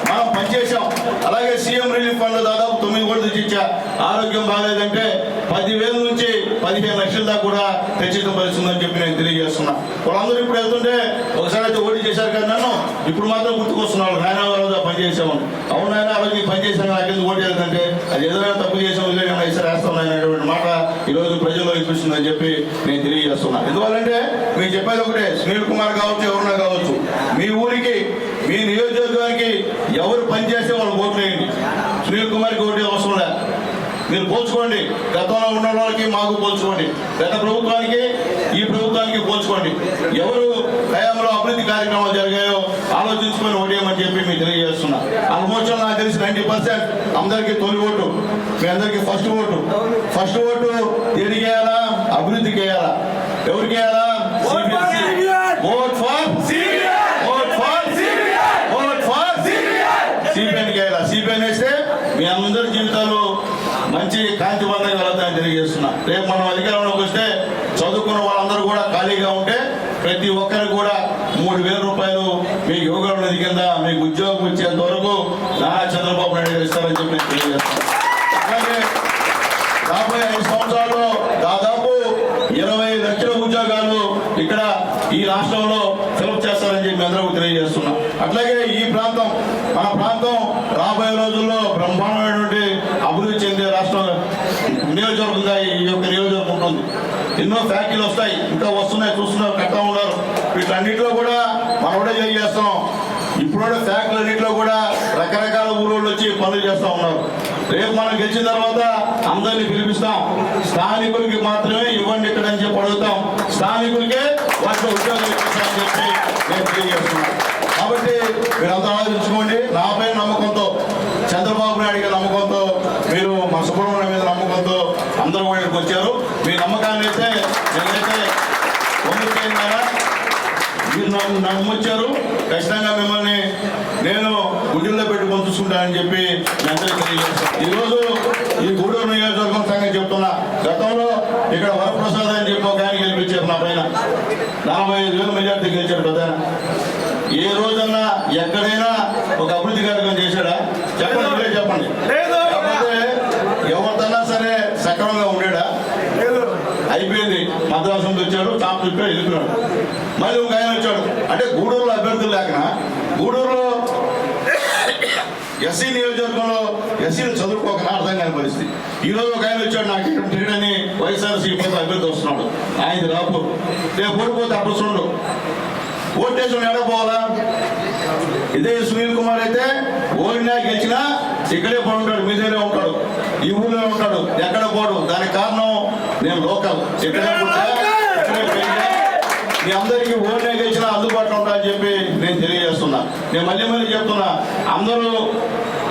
[SPEAKER 10] మనం పనిచేసాం. అలాగే సీఎం రిలీఫ్ ఫండ్ దాదాపు 9 కోట్లు తెచ్చిచ్చా. ఆరోగ్యం బాగాలేదంటే 10,000 నుంచి 15 లక్షల దాకా కూడా తెచ్చిన పరిస్థితుందని చెప్పి నేను తెలియజేస్తున్నా. వాళ్ళందరూ ఇప్పుడు వెళ్తుంటే ఒకసారి అయితే ఓటీ చేశారు కదా నన్ను, ఇప్పుడు మాత్రం గుర్తుకొస్తున్నారు. నాయన రోజు పనిచేసామని. అవునాయన ఆ రోజు పనిచేసాను, నాకెందుకు ఓటీ వెళ్తుంటే అది ఏదైనా తప్పు చేసాం ఇదేనా ఈసారి వేస్తాం అనేటువంటి మాట ఈరోజు ప్రజల్లో వినిపిస్తుందని చెప్పి నేను తెలియజేస్తున్నా. ఎందువల్లంటే మీరు చెప్పేది ఒకటే, సునీల్ కుమార్ కావచ్చు ఎవరున్నా కావచ్చు, మీ ఊరికి మీ నియోజకవర్గానికి ఎవరు పనిచేస్తే వాళ్ళు ఓట్లు వేయండి. సునీల్ కుమార్కి ఓటు అవసరం లేదు. మీరు పోల్చుకోండి, గతంలో ఉన్న వాళ్ళకి మాకు పోల్చుకోండి, గత ప్రభుత్వానికి ఈ ప్రభుత్వానికి పోల్చుకోండి. ఎవరు హయాంలో అభివృద్ధి కార్యక్రమాలు జరిగాయో ఆలోచించుకొని ఓటేయమని చెప్పి మీకు తెలియజేస్తున్నా. ఆల్మోస్ట్ నాకు తెలిసి 90% అందరికీ తొలి ఓటు, మీ అందరికీ ఫస్ట్ ఓటు. ఫస్ట్ ఓటు దేనికి వేయాలా? అభివృద్ధికి వేయాలా? ఎవరికి వేయాలా? ఓట్ ఫర్ సిపిఎన్కి వేయాలా? సిపిఎన్ వేస్తే మీ అందరి జీవితాలు మంచి కాంతివంతంగా వెళ్తాయని తెలియజేస్తున్నా. రేపు మనం అధికారంలోకి వస్తే చదువుకున్న వాళ్ళందరూ కూడా ఖాళీగా ఉంటే ప్రతి ఒక్కరికి కూడా 3,000 రూపాయలు మీ యువకుల నిధి కింద మీకు ఉద్యోగం ఇచ్చేంత వరకు నారా చంద్రబాబు నాయుడు గారు ఇస్తారని చెప్పి నేను తెలియజేస్తాను. అలాగే రాబోయే 5 సంవత్సరాల్లో దాదాపు 20 లక్షల ఉద్యోగాలు ఇక్కడ ఈ ఈ రాష్ట్రంలో ఫిలప్ చేస్తారని చెప్పి అందరూ తెలియజేస్తున్నాం. అట్లాగే ఈ ప్రాంతం మన ప్రాంతం రాబోయే రోజుల్లో బ్రహ్మాండమైనటువంటి అభివృద్ధి చెందే రాష్ట్రం నియోజకవర్గంగా ఈ యొక్క నియోజకవర్గం ఉంటుంది. ఎన్నో ఫ్యాక్టరీలు వస్తాయి, ఇంకా వస్తున్నాయి, చూస్తున్నారు, కట్టా ఉన్నారు. వీటన్నిటిలో కూడా మనం కూడా చేస్తున్నాం. ఇప్పుడున్న ఫ్యాక్టరీలు అన్నింటిలో కూడా రకరకాల ఊరోళ్ళు వచ్చి పనులు చేస్తూ ఉన్నారు. రేపు మనం గెలిచిన తర్వాత అందరినీ పిలిపిస్తాం. స్థానికులకి మాత్రమే ఇవ్వండి ఇక్కడ అని చెప్పి అడుగుతాం. స్థానికులకే వాటిలో ఉద్యోగాలు ఇప్పిస్తామని చెప్పి నేను తెలియజేస్తున్నాను. కాబట్టి మీరంతా ఆలోచించుకోండి. నాపై నమ్మకంతో, చంద్రబాబు నాయుడు గారి నమ్మకంతో, మీరు మా సుబ్రహ్మణ్యం మీద నమ్మకంతో అందరూ కూడా ఇక్కడికి వచ్చారు. మీ నమ్మకాన్ని అయితే నేనైతే పొందుతున్నారా, మీరు నమ్మొచ్చారు. ఖచ్చితంగా మిమ్మల్ని నేను గుడ్డిలో పెట్టుకొని చూసుకుంటానని చెప్పి మీ అందరికీ తెలియజేస్తాను. ఈరోజు ఈ గూడూరు నియోజకవర్గం సంగతి చెప్తున్నా. గతంలో ఇక్కడ వరప్రసాద్ అని చెప్పి ఒక ఆయన గెలిపించారు. నా పైన 45,000 మెజార్టీ గెలిచాడు పెద్ద. ఏ రోజన్నా ఎక్కడైనా ఒక అభివృద్ధి కార్యక్రమం చేశాడా? చెప్పండి, చెప్పండి. లేకపోతే ఎవరితోన్నా సరే సక్రమంగా ఉండేడా? అయిపోయింది. మద్రాసు నుంచి వచ్చాడు, తాపు చెప్పాడు, వెళ్ళిపోయాడు. మళ్ళీ ఒక ఆయన వచ్చాడు. అంటే గూడూరులో అభ్యర్థులు లేకనా? గూడూరులో ఎస్సీ నియోజకవర్గంలో ఎస్సీలు చదువుకోకనా అర్థం కాని పరిస్థితి. ఈరోజు ఒక ఆయన వచ్చాడు, నాకు ఇక్కడ టికెట్ అని వైఎస్ఆర్సీపీ అభ్యర్థి వస్తున్నాడు. ఆయనది రాపూర్. రేపు ఓడిపోతే అప్పుడు చూడు, ఓటేసి ఎడపోవాలా? ఇదే సునీల్ కుమార్ అయితే ఓడినా గెలిచినా ఇక్కడే ఉంటాడు, మీ దగ్గరే ఉంటాడు, ఈ ఊళ్ళో ఉంటాడు, ఎక్కడ పోడు. దానికి కారణం నేను లోకల్, ఇక్కడే పుట్టా, ఇక్కడే పెరిగా. మీ అందరికీ ఓడినా గెలిచినా అందుబాటులో ఉంటా అని చెప్పి నేను తెలియజేస్తున్నా. నేను మళ్ళీ మళ్ళీ చెప్తున్నా, అందరూ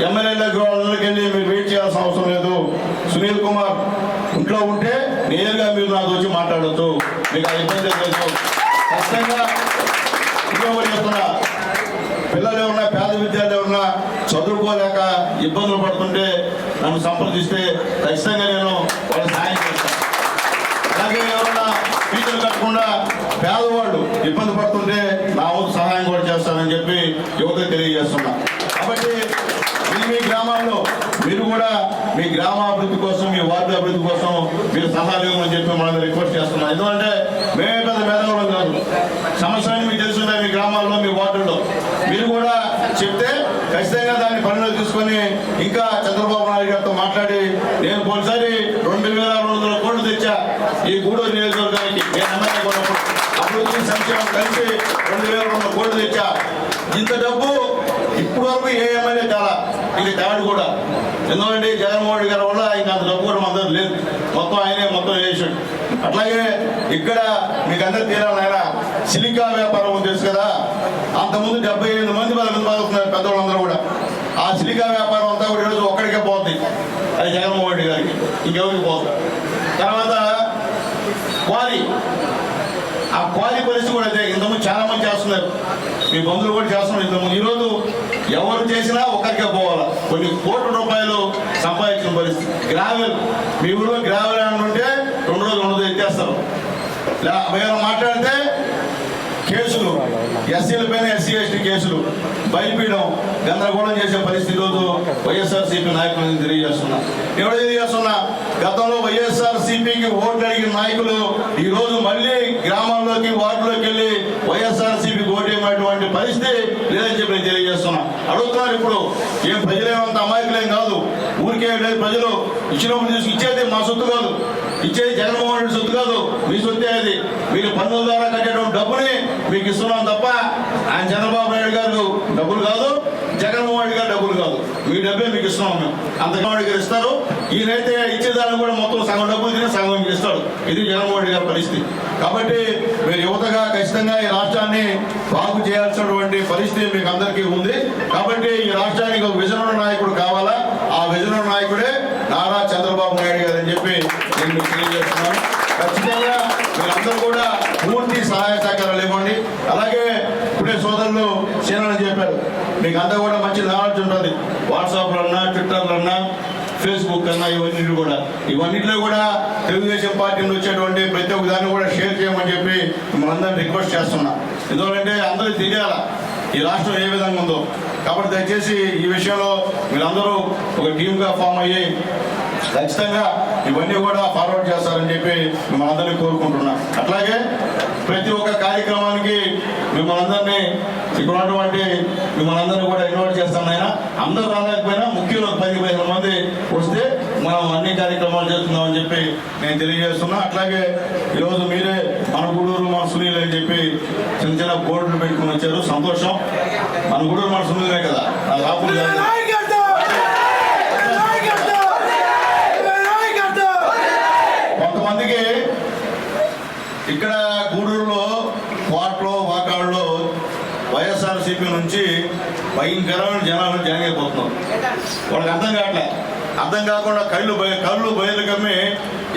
[SPEAKER 10] ఎమ్మెల్యేలకు వాళ్ళకి వెళ్ళి మీరు వెయిట్ చేయాల్సిన అవసరం లేదు. సునీల్ కుమార్ ఇంట్లో ఉంటే నేరుగా మీరు నాతో వచ్చి మాట్లాడచ్చు, మీకు ఆ ఇబ్బంది లేదు. ఖచ్చితంగా ఇంకొకటి చెప్తున్నా, పిల్లలు ఎవరన్నా, పేద విద్యార్థులు ఎవరన్నా చదువుకోలేక ఇబ్బందులు పడుతుంటే నన్ను సంప్రదిస్తే ఖచ్చితంగా నేను వాళ్ళకి సహాయం చేస్తాను. అలాగే ఎవరన్నా ఫీజులు కట్టకుండా పేదవాళ్ళు ఇబ్బంది పడుతుంటే నా వంతు సహాయం కూడా చేస్తానని చెప్పి యువతకు తెలియజేస్తున్నా. కాబట్టి మీ గ్రామాల్లో మీరు కూడా మీ గ్రామాభివృద్ధి కోసం, మీ వార్డు అభివృద్ధి కోసం మీరు సహాయం ఇవ్వమని చెప్పి మనం రిక్వెస్ట్ చేస్తున్నాం. ఎందుకంటే మేమే పెద్ద మేధావులం కాదు. సమస్యలు మీకు తెలుసుంటాయి మీ గ్రామాల్లో, మీ వార్డుల్లో. మీరు కూడా చెప్తే ఖచ్చితంగా దాన్ని పరిణిలో తీసుకొని ఇంకా చంద్రబాబు నాయుడు గారితో మాట్లాడి, నేను పోయినసారి 2,200 కోట్లు తెచ్చా ఈ గూడూరు నియోజకవర్గానికి. నేను ఎమ్మెల్యే కొన్నప్పుడు అభివృద్ధి సంక్షేమం కలిసి 2,200 కోట్లు తెచ్చా. ఇంత డబ్బు ఇప్పుడు వరకు ఏ ఎమ్మెల్యే చాలా ఇది తాడు కూడా. ఎందుకంటే జగన్మోహన్ రెడ్డి గారి వల్ల ఇంకా అంత డబ్బు కూడా మన దగ్గర లేదు. మొత్తం ఆయనే మొత్తం చేసాడు. అట్లాగే ఇక్కడ మీకు అందరూ తీరాలి. ఆయన సిలికా వ్యాపారం తెలుసు కదా, అంతకుముందు 78 మంది బాగుతున్నారు పెద్దవాళ్ళందరూ కూడా. ఆ సిలికా వ్యాపారం అంతా కూడా ఈరోజు ఒక్కడికే పోతుంది, అది జగన్మోహన్ రెడ్డి గారికి, ఇంకెవరికి పోతుంది. తర్వాత క్వారీ, ఆ క్వారీ పరిస్థితి కూడా అయితే ఇంతకుముందు చాలా మంది చేస్తున్నారు, మీ బంధువులు కూడా చేస్తున్నారు. ఇంతకుముందు ఈరోజు ఎవరు చేసినా ఒక్కరికే పోవాలా. కొన్ని కోట్ల రూపాయలు సంపాదించిన పరిస్థితి. గ్రావెల్, మీ ఊళ్ళో గ్రావెల్ అంటుంటే 2 రోజులు 2 రోజులు ఎత్తేస్తారు. మేము మాట్లాడితే కేసులు, ఎస్సీల పైన ఎస్సీ ఎస్టీ కేసులు, బయలుపీయడం, గందరగోళం చేసే పరిస్థితి రోజు వైఎస్ఆర్సీపీ నాయకులను తెలియజేస్తున్నా. ఎవరు తెలియజేస్తున్నా, గతంలో వైఎస్ఆర్సీపీకి ఓట్లు అడిగిన నాయకులు ఈ రోజు మళ్ళీ గ్రామాల్లోకి, వార్డులోకి వెళ్ళి వైఎస్ఆర్సీపీకి ఓటేయటువంటి పరిస్థితి లేదని చెప్పి నేను తెలియజేస్తున్నా. అడుగుతున్నారు ఇప్పుడు, ఏం ప్రజలేమంత అమాయకులేం కాదు, ఊరికే లేదు. ప్రజలు ఇచ్చినప్పుడు తీసుకు ఇచ్చేది మా సొత్తు కాదు, ఇచ్చేది జగన్మోహన్ రెడ్డి సొత్తు కాదు, మీ సొత్తే అది. మీరు పన్నుల ద్వారా కట్టేటువంటి డబ్బుని మీకు ఇస్తున్నాం తప్ప ఆయన చంద్రబాబు నాయుడు గారు డబ్బులు కాదు, జగన్మోహన్ రెడ్డి గారు డబ్బులు కాదు, మీ డబ్బే మీకు ఇస్తున్నాం మేము. అంత జగన్మోహన్ గారు ఇస్తారు. ఈయనైతే ఇచ్చేదాన్ని కూడా మొత్తం సగం డబ్బులు తిని సగం మీకు ఇస్తాడు. ఇది జగన్మోహన్ రెడ్డి గారి పరిస్థితి. కాబట్టి మీరు యువతగా ఖచ్చితంగా ఈ రాష్ట్రాన్ని బాగు చేయాల్సినటువంటి పరిస్థితి మీకు అందరికీ ఉంది. కాబట్టి ఈ రాష్ట్రానికి ఒక విజనరీ నాయకుడు కావాలా, ఆ విజనరీ నాయకుడే నారా చంద్రబాబు నాయుడు గారు అని చెప్పి నేను మీకు తెలియజేస్తున్నాను. ఖచ్చితంగా మీరందరూ కూడా పూర్తి సహాయ సహకారాలు ఇవ్వండి. అలాగే ఇప్పుడే సోదరులు సేనని చెప్పారు, మీకు అంతా కూడా మంచి నాలెడ్జ్ ఉంటుంది. వాట్సాప్లో అన్నా, ట్విట్టర్లో అన్నా, ఫేస్బుక్ అన్నా, ఇవన్నింటిలో కూడా తెలుగుదేశం పార్టీ నుంచి వచ్చేటువంటి ప్రతి ఒక్క దాన్ని కూడా షేర్ చేయమని చెప్పి మిమ్మల్ని అందరినీ రిక్వెస్ట్ చేస్తున్నా. ఎందుకంటే అందరికీ తెలియాలా ఈ రాష్ట్రం ఏ విధంగా ఉందో. కాబట్టి దయచేసి ఈ విషయంలో మీరందరూ ఒక టీమ్గా ఫామ్ అయ్యి ఖచ్చితంగా ఇవన్నీ కూడా ఫార్వర్డ్ చేస్తారని చెప్పి మిమ్మల్ని అందరినీ కోరుకుంటున్నా. అట్లాగే ప్రతి ఒక్క కార్యక్రమానికి మిమ్మల్ని అందరినీ ఇక్కడ ఉన్నటువంటి మిమ్మల్ని అందరినీ కూడా ఇన్వైట్ చేస్తాను. ఆయన అందరూ రాలేకపోయినా ముఖ్యంలో 10-15 మంది వస్తే మనం అన్ని కార్యక్రమాలు చేస్తున్నామని చెప్పి నేను తెలియజేస్తున్నా. అట్లాగే ఈరోజు మీరే మన గూడూరు మన సునీల్ అని చెప్పి చిన్న చిన్న బోర్డులు పెట్టుకుని వచ్చారు, సంతోషం. మన గూడూరు మన సునీలే కదా, అది రాకుండా కొంతమందికి ఇక్కడ గూడూరులో కోట్లో వాకాళ్ళలో వైఎస్ఆర్సీపీ నుంచి భయంకరమైన జనాలు జాయిన్ అయిపోతున్నారు. వాళ్ళకి అర్థం కాకుండా కళ్ళు బయలు కమ్మి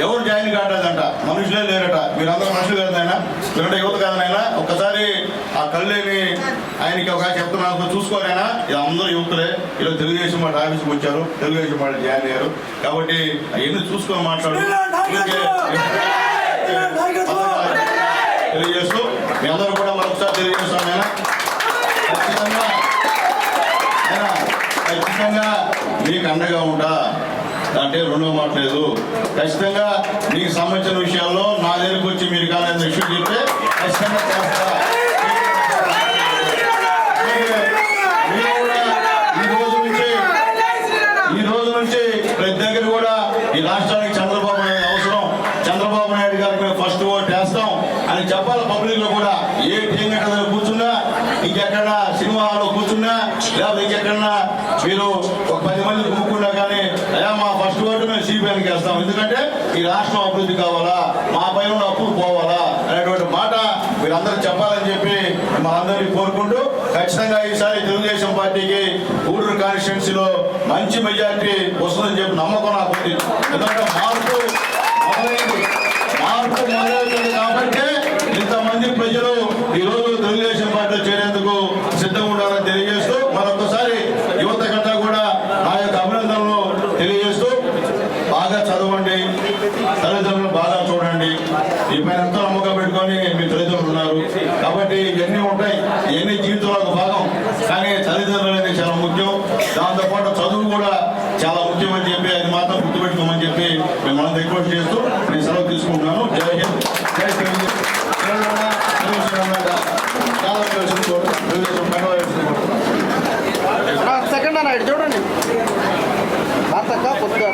[SPEAKER 10] ఎవరు జాయిన్ కావట్లేదంట, మనుషులే లేరట. మీరందరూ మనుషులు కదనైనా, మీరంటే యువత కదనైనా, ఒక్కసారి ఆ కళ్ళేని ఆయనకి ఒక చెప్తున్నాను చూసుకోనైనా. ఇది అందరూ యువకులే, ఇలా తెలుగుదేశం వాళ్ళ ఆఫీస్కి వచ్చారు, తెలుగుదేశం వాళ్ళు జాయిన్ అయ్యారు కాబట్టి అవన్నీ చూసుకొని మాట్లాడు తెలియజేస్తూ మీ అందరూ కూడా మరొకసారి తెలియజేస్తాను. ఖచ్చితంగా మీకు అండగా ఉంటా అంటే రెండో మాట లేదు. ఖచ్చితంగా మీకు సంబంధించిన విషయాల్లో నా దగ్గరికి వచ్చి మీరు కానీ విషయం చెప్తే ఖచ్చితంగా చేస్తా. ఈ రోజు నుంచి ప్రతి దగ్గర కూడా ఈ రాష్ట్రానికి చంద్రబాబు నాయుడు అవసరం, చంద్రబాబు నాయుడు గారికి మేము ఫస్ట్ ఓట్ వేస్తాం అని చెప్పాలి. పబ్లిక్ లో కూడా ఏ టీం దగ్గర కూర్చున్నా, ఇంకెక్కడన్నా సినిమా హాల్లో కూర్చున్నా, లేకపోతే ఇంకెక్కడన్నా మీరు ఒక 10 మంది గుమ్ముకున్నా కానీ అయ్యా మా ఫస్ట్ ఓటు మేము సిపిఎంకి వేస్తాం, ఎందుకంటే ఈ రాష్ట్రం అభివృద్ధి కావాలా, మా పైన ఉన్న అప్పులు పోవాలా అనేటువంటి మాట మీరందరూ చెప్పాలని చెప్పి మనందరినీ కోరుకుంటూ ఖచ్చితంగా ఈసారి తెలుగుదేశం పార్టీకి గూడూరు కాన్స్టిట్యున్సీలో మంచి మెజార్టీ వస్తుందని చెప్పి నమ్మకం నాకు ఉంది. ఎందుకంటే మార్పు మొదలైంది కాబట్టి ఇంతమంది ప్రజలు ఈ రోజు తెలుగుదేశం పార్టీలో చేరేందుకు సిద్ధంగా ఉండాలని తెలియజేస్తూ మరొకసారి యువత కంటే కూడా నా యొక్క అభినందనలు తెలియజేస్తూ బాగా చదవండి, తల్లిదండ్రులు బాగా చూడండి. ఈ పైన ఎంతో నమ్మకం పెట్టుకొని మీ తల్లిదండ్రులు ఉన్నారు కాబట్టి ఇవన్నీ ఉంటాయి, ఇవన్నీ జీవితంలో ఒక భాగం. కానీ తల్లిదండ్రులు అనేది చాలా ముఖ్యం, దాంతోపాటు చదువు కూడా చాలా ముఖ్యమని చెప్పి అది మాత్రం గుర్తుపెట్టుకోమని చెప్పి మిమ్మల్ని రిక్వెస్ట్ చేస్తూ నేను సెలవు తీసుకుంటున్నాను. జై హింద్, జై తెలుగు.
[SPEAKER 4] సెకండ్ అన్న ఇటు చూడండి, అత్తక్క పొద్దుగా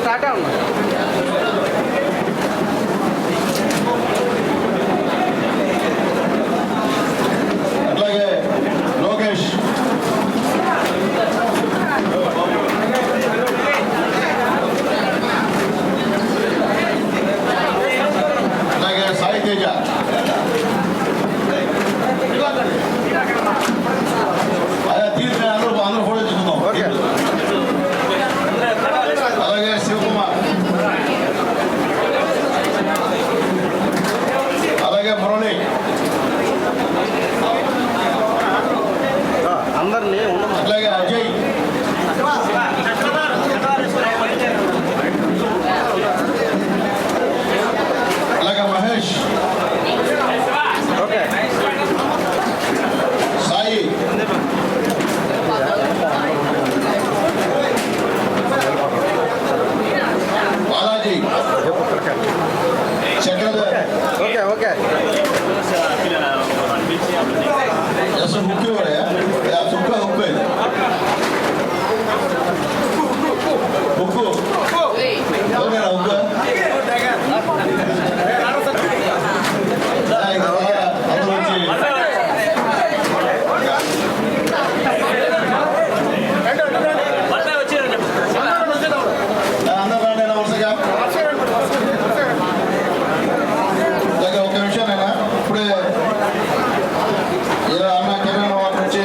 [SPEAKER 4] టాటా ఉన్నా.
[SPEAKER 10] అట్లాగే లోకేష్, అలాగే సాయి తేజ, అదే తీర్పు అందరూ ఫోటో తీసుకుందాం. అలాగే శివకుమార్, అలాగే మురళి,
[SPEAKER 4] అందరినీ
[SPEAKER 10] అట్లాగే అజయ్, అలాగే Mahesh,
[SPEAKER 4] okay
[SPEAKER 10] Sai, Balaji, Chakradhar,
[SPEAKER 4] okay okay
[SPEAKER 10] ऐसा मुख्य हो रहा है या सुखा हुक्के हुक्को हो गया ना हुक्का ఒక విషయం ఇప్పుడే అన్న కిరణ్ వారి నుంచి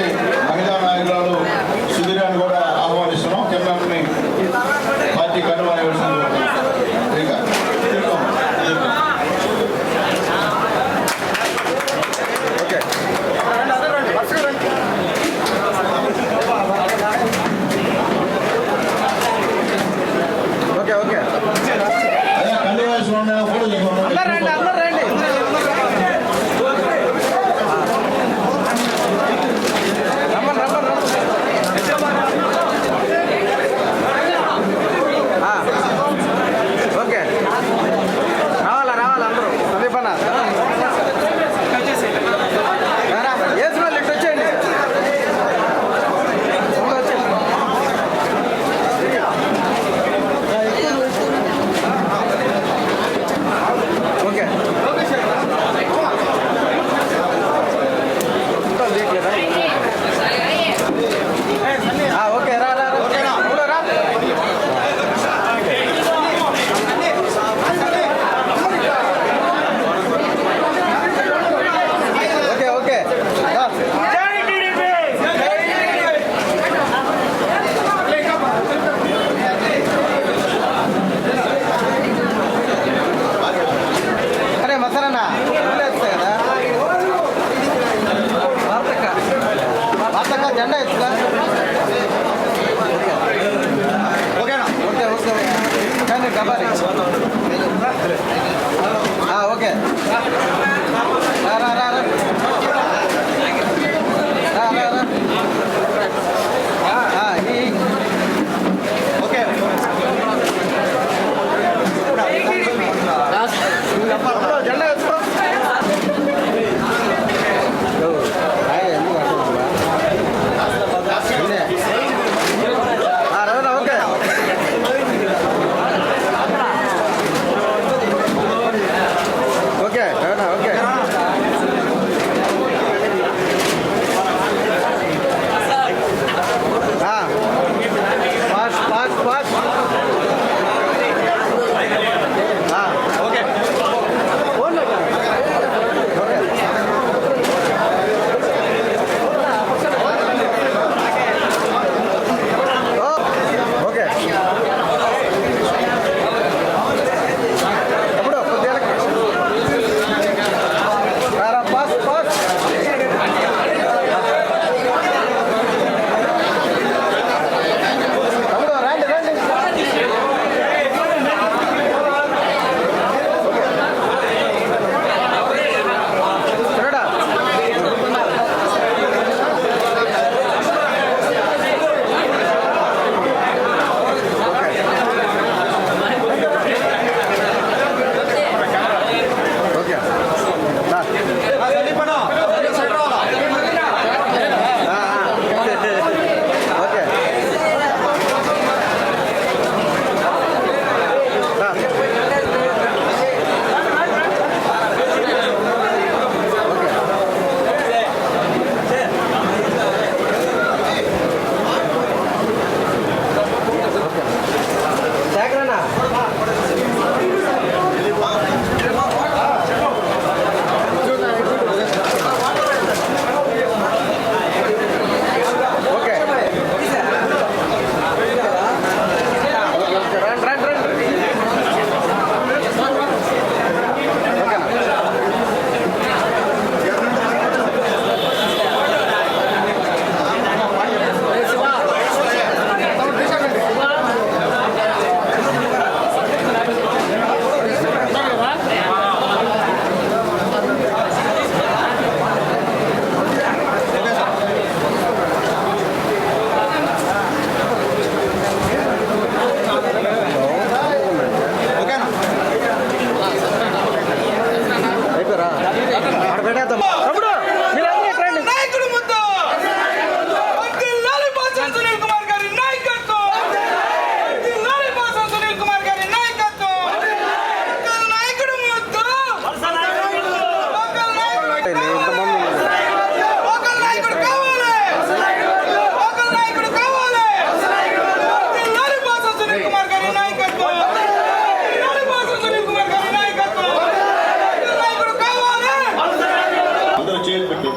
[SPEAKER 4] జెండా ఎత్తుగా ఓకేనా ఓకే ఓకే కానీ గబారి ఓకే రా రా రా ఓకే జెండా ఎత్తుకో okay okay fast fast fast okay okay అప్పుడు కొద్దిగా ఫాస్ట్ ఫాస్ట్ అప్పుడు రండి రండి చూడడా ఓకే ఓకే జాగ్రత్త ఓకే రండి రండి రండి ఓకేనా అయిపోయారా అక్కడ పెట్టేద్దాం అప్పుడు మీరు అందరూ ఎక్కడ రండి.
[SPEAKER 3] నాయకుడు ముద్దు వర్ధిల్లాలి బాసా సునీల్ కుమార్ గారి నాయకత్వం వర్ధిల్లాలి బాసా సునీల్ కుమార్ గారి నాయకత్వం లోకల్ నాయకుడు ముద్దు లోకల్ నాయకుడు లోకల్ నాయకుడు కావాలి లోకల్ నాయకుడు కావాలి వర్ధిల్లాలి బాసా సునీల్ కుమార్ గారి నాయకత్వం వర్ధిల్లాలి బాసా సునీల్ కుమార్ గారి నాయకత్వం లోకల్ నాయకుడు కావాలి
[SPEAKER 10] అందరూ చేతి పెట్టి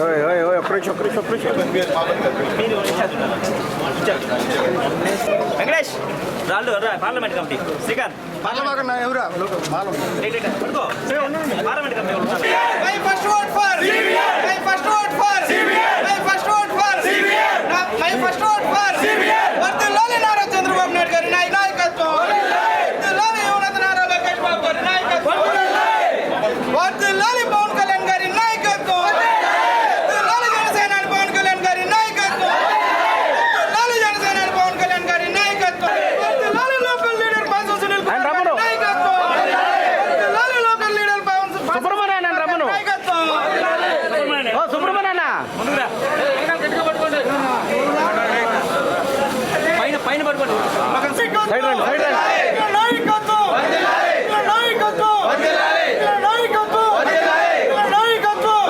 [SPEAKER 4] ఓయ్ ఓయ్ ఓయ్ ఒక్కరికి
[SPEAKER 6] వెంకటేష్ రాళ్ళు parliament committee Srikanth parliament committee
[SPEAKER 3] I first vote for CBR. I first vote for CBR. I first vote for CBR. My first vote for CBR. వర్ధిల్లాలి నారా చంద్రబాబు నాయుడు గారి నాయకత్వం. వర్ధిల్లాలి యువనేత నారా లోకేష్ బాబు గారి నాయకత్వం. వర్ధిల్లాలి పవన్ కళ్యాణ్ గారి నాయకత్వం. వర్ధిల్లాలి జనసేన పవన్ కళ్యాణ్ గారి నాయకత్వం. వర్ధిల్లాలి జనసేన పవన్ కళ్యాణ్ గారి నాయకత్వం. వర్ధిల్లాలి లోకల్ లీడర్ బాసా సునీల్ కుమార్ గారి నాయకత్వం. వర్ధిల్లాలి లోకల్ లీడర్
[SPEAKER 4] సుబ్రహ్మణ్యం రమ్మను
[SPEAKER 3] నాయకత్వం.
[SPEAKER 4] సుబ్రహ్మణ్య
[SPEAKER 6] పైన పడుకోండి
[SPEAKER 4] సైడ్ రండి సైడ్ రండి
[SPEAKER 3] నాయకత్వం. నాయకత్వం. నాయకత్వం. నాయకత్వం. నాయకత్వం.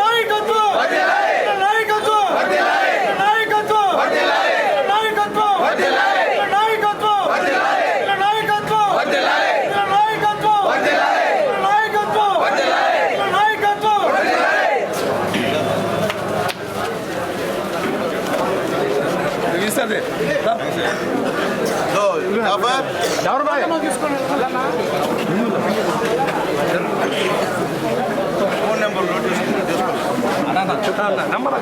[SPEAKER 3] నాయకత్వం. నాయకత్వం. నాయకత్వం. నాయకత్వం. నాయకత్వం. ఇస్తుంది
[SPEAKER 10] ఫోన్ నెంబర్ నోట్ చేసుకోండి.
[SPEAKER 3] నెంబర్